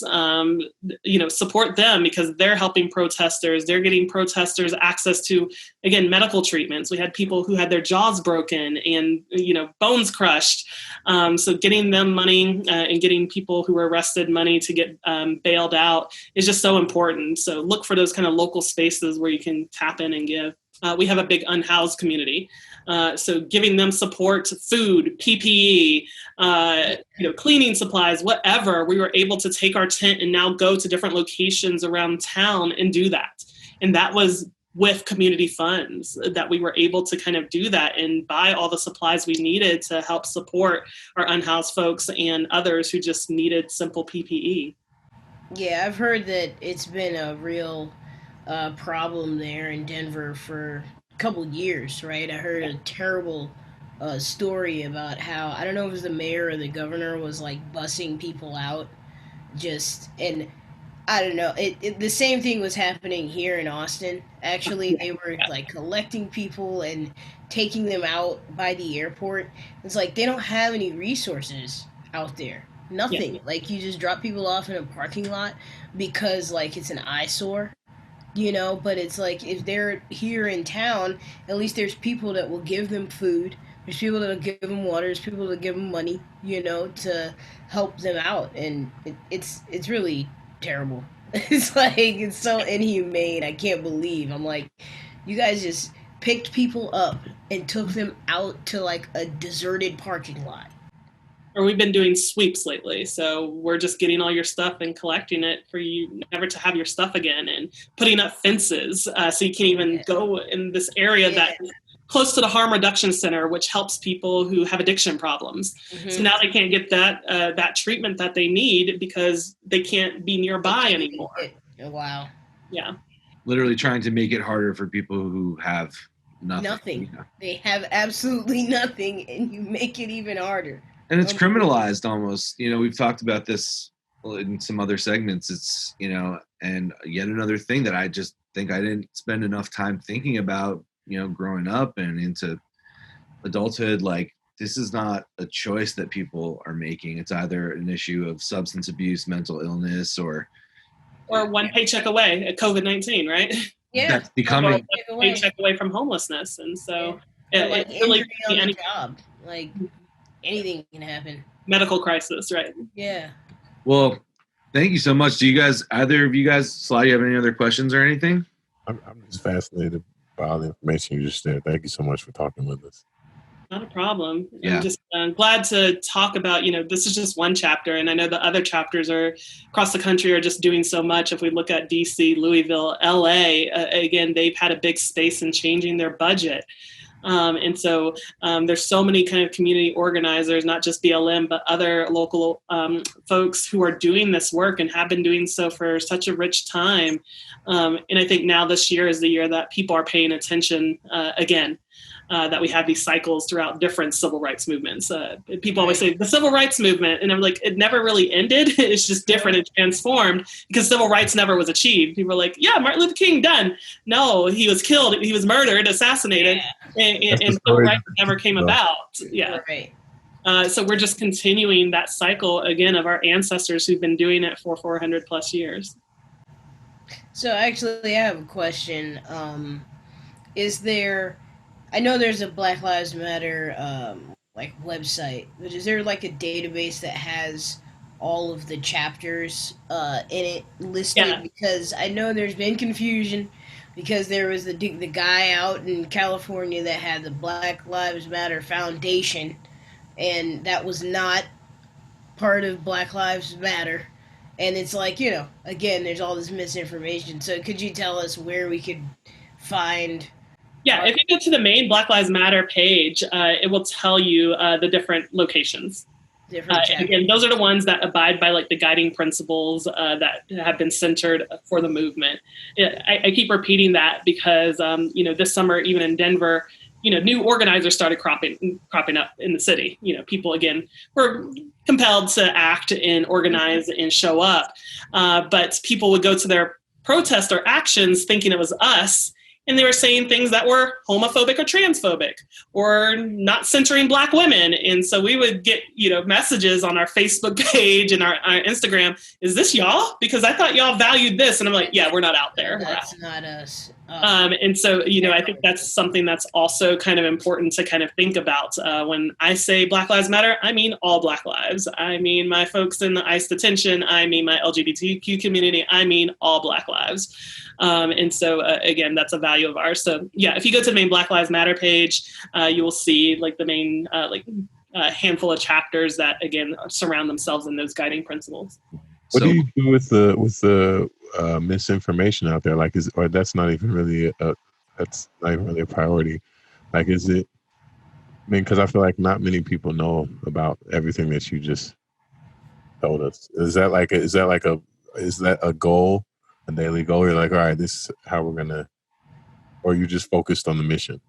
support them, because they're helping protesters. They're getting protesters access to, again, medical treatments. We had people who had their jaws broken and, bones crushed. So getting them money and getting people who were arrested money to get bailed out is just so important. So look for those kind of local spaces where you can tap in and give. We have a big unhoused community. So giving them support, food, PPE, cleaning supplies, whatever, we were able to take our tent and now go to different locations around town and do that. And that was with community funds that we were able to kind of do that and buy all the supplies we needed to help support our unhoused folks and others who just needed simple PPE. Yeah, I've heard that it's been a real problem there in Denver for a couple years, right? I heard a terrible story about how, I don't know if it was the mayor or the governor, was bussing people out and I don't know. The same thing was happening here in Austin. Actually, they were collecting people and taking them out by the airport. It's they don't have any resources out there. Nothing. Yeah. You just drop people off in a parking lot because it's an eyesore. But it's if they're here in town, at least there's people that will give them food. There's people that will give them water. There's people that give them money, to help them out. And it's really terrible. It's so inhumane. I can't believe. I'm you guys just picked people up and took them out to a deserted parking lot. Or we've been doing sweeps lately. So we're just getting all your stuff and collecting it for you never to have your stuff again, and putting up fences so you can't even go in this area that is close to the harm reduction center, which helps people who have addiction problems. Mm-hmm. So now they can't get that treatment that they need because they can't be nearby anymore. Wow. Yeah. Literally trying to make it harder for people who have nothing. They have absolutely nothing, and you make it even harder. And it's criminalized almost. We've talked about this in some other segments. It's, and yet another thing that I just think I didn't spend enough time thinking about, growing up and into adulthood. This is not a choice that people are making. It's either an issue of substance abuse, mental illness, or one paycheck away at COVID-19, right? that's becoming paycheck away from homelessness, and so like it really injury on the job, like anything can happen. Medical crisis, right? Yeah. Well, thank you so much. Do you guys, either of you guys, Sly, you have any other questions or anything? I'm just fascinated by all the information you just shared. Thank you so much for talking with us. Not a problem. Yeah. I'm just glad to talk about, this is just one chapter, and I know the other chapters are across the country are just doing so much. If we look at DC, Louisville, LA, again, they've had a big space in changing their budget. And so there's so many kind of community organizers, not just BLM, but other local folks who are doing this work and have been doing so for such a rich time. And I think now this year is the year that people are paying attention again. That we have these cycles throughout different civil rights movements. People always say the civil rights movement, and I'm like, it never really ended. It's just different and transformed because civil rights never was achieved. People are like, yeah, Martin Luther King done. No, he was killed. He was murdered, assassinated, and civil rights never came about. Yeah. Right. So we're just continuing that cycle again of our ancestors who've been doing it for 400 plus years. So actually, I have a question. I know there's a Black Lives Matter website, but is there like a database that has all of the chapters in it listed? Yeah. Because I know there's been confusion because there was the guy out in California that had the Black Lives Matter Foundation, and that was not part of Black Lives Matter. And it's like, again, there's all this misinformation. So could you tell us where we could find... Yeah, if you go to the main Black Lives Matter page, it will tell you the different locations. Again, those are the ones that abide by like the guiding principles that have been centered for the movement. I keep repeating that because, this summer, even in Denver, new organizers started cropping up in the city. People, again, were compelled to act and organize and show up. But people would go to their protest or actions thinking it was us. And they were saying things that were homophobic or transphobic or not centering Black women. And so we would get, messages on our Facebook page and our Instagram. Is this y'all? Because I thought y'all valued this. And I'm like, yeah, we're not out there. That's not us. And so, I think that's something that's also kind of important to kind of think about. When I say Black Lives Matter, I mean all Black lives. I mean my folks in the ICE detention. I mean my LGBTQ community. I mean all Black lives. And so, again, that's a value of ours. So, yeah, if you go to the main Black Lives Matter page, you will see like the main handful of chapters that, again, surround themselves in those guiding principles. What do you do with the misinformation out there? Or that's not even really a priority. Like, is it? I mean, because I feel like not many people know about everything that you just told us. Is that a goal? A daily goal? You're like, all right, this is how we're gonna, or you just focused on the mission?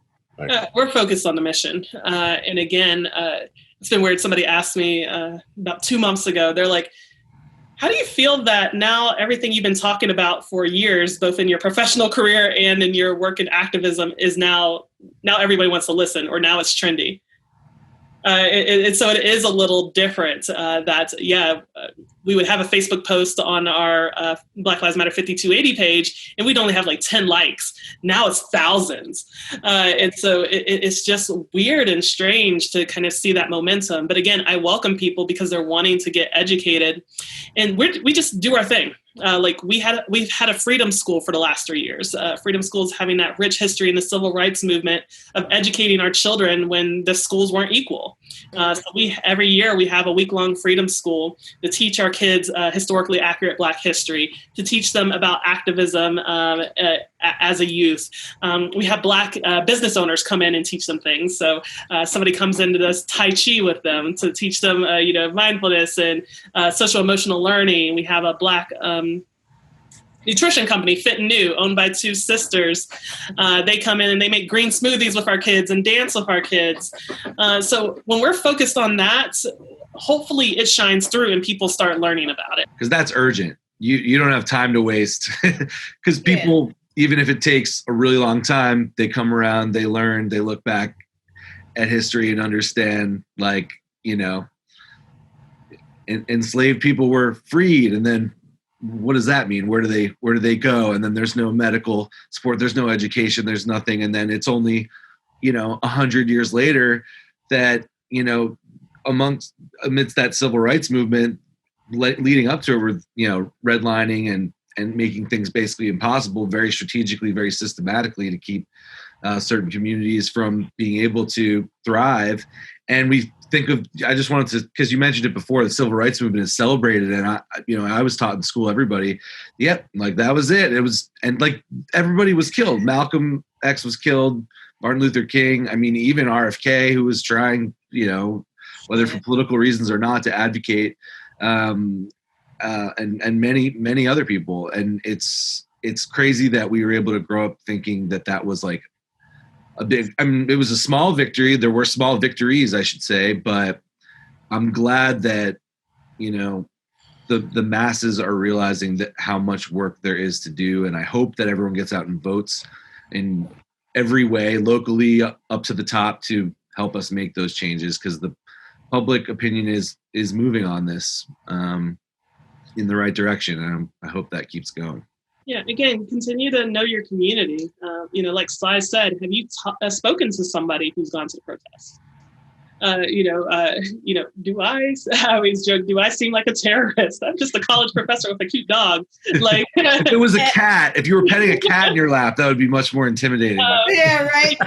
We're focused on the mission. And again, it's been weird. Somebody asked me about 2 months ago, they're like, how do you feel that now everything you've been talking about for years, both in your professional career and in your work in activism, is now everybody wants to listen, or now it's trendy? So it is a little different we would have a Facebook post on our Black Lives Matter 5280 page, and we'd only have like 10 likes. Now it's thousands. And so it's just weird and strange to kind of see that momentum. But again, I welcome people because they're wanting to get educated, and we just do our thing. We've had a freedom school for the last 3 years. Freedom school is having that rich history in the civil rights movement of educating our children when the schools weren't equal. So every year we have a week-long freedom school to teach our kids historically accurate Black history, to teach them about activism as a youth. We have Black business owners come in and teach them things. So somebody comes into this Tai Chi with them to teach them, mindfulness and social emotional learning. We have a Black nutrition company, Fit and New, owned by 2 sisters. They come in and they make green smoothies with our kids and dance with our kids. So when we're focused on that, hopefully it shines through and people start learning about it. Because that's urgent. You don't have time to waste. Because people, even if it takes a really long time, they come around, they learn, they look back at history and understand, enslaved people were freed, and then what does that mean? Where do they go? And then there's no medical support, there's no education, there's nothing. And then it's only, 100 years later that, amidst that civil rights movement leading up to it, redlining and making things basically impossible, very strategically, very systematically, to keep certain communities from being able to thrive. And we think of, I just wanted to, because you mentioned it before, the civil rights movement is celebrated. And I was taught in school, everybody, like that was it. It was, and like everybody was killed. Malcolm X was killed, Martin Luther King. I mean, even RFK, who was trying, whether for political reasons or not, to advocate, and many other people. And it's crazy that we were able to grow up thinking that was like it was a small victory. There were small victories, I should say, but I'm glad that, the masses are realizing that how much work there is to do. And I hope that everyone gets out and votes in every way, locally up to the top, to help us make those changes, because the public opinion is moving on this in the right direction. And I hope that keeps going. Yeah, again, continue to know your community. Like Sly said, have you spoken to somebody who's gone to the protest? Do I always joke, do I seem like a terrorist? I'm just a college professor with a cute dog. Like, if it was a cat, if you were petting a cat in your lap, that would be much more intimidating. Yeah, right.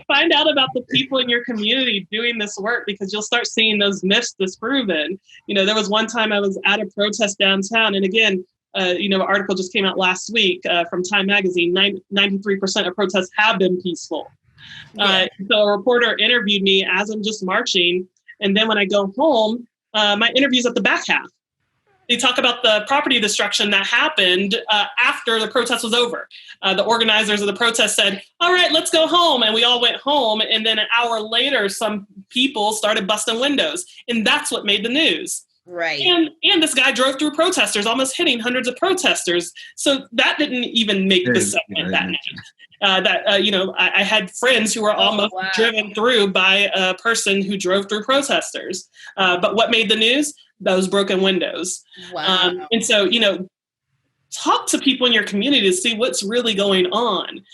Find out about the people in your community doing this work, because you'll start seeing those myths disproven. There was one time I was at a protest downtown, and again, an article just came out last week from Time Magazine. 93% of protests have been peaceful. So a reporter interviewed me as I'm just marching. And then when I go home, my interview's at the back half. They talk about the property destruction that happened after the protest was over. The organizers of the protest said, all right, let's go home. And we all went home. And then an hour later, some people started busting windows. And that's what made the news. Right. And this guy drove through protesters, almost hitting hundreds of protesters. So that didn't even make the segment that night. I had friends who were almost driven through by a person who drove through protesters. But what made the news? Those broken windows. Wow. And so, talk to people in your community to see what's really going on.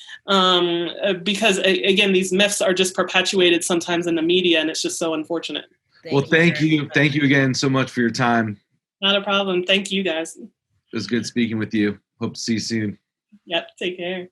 Because, again, these myths are just perpetuated sometimes in the media, and it's just so unfortunate. Thank you. Thank you again so much for your time. Not a problem. Thank you, guys. It was good speaking with you. Hope to see you soon. Yep. Take care.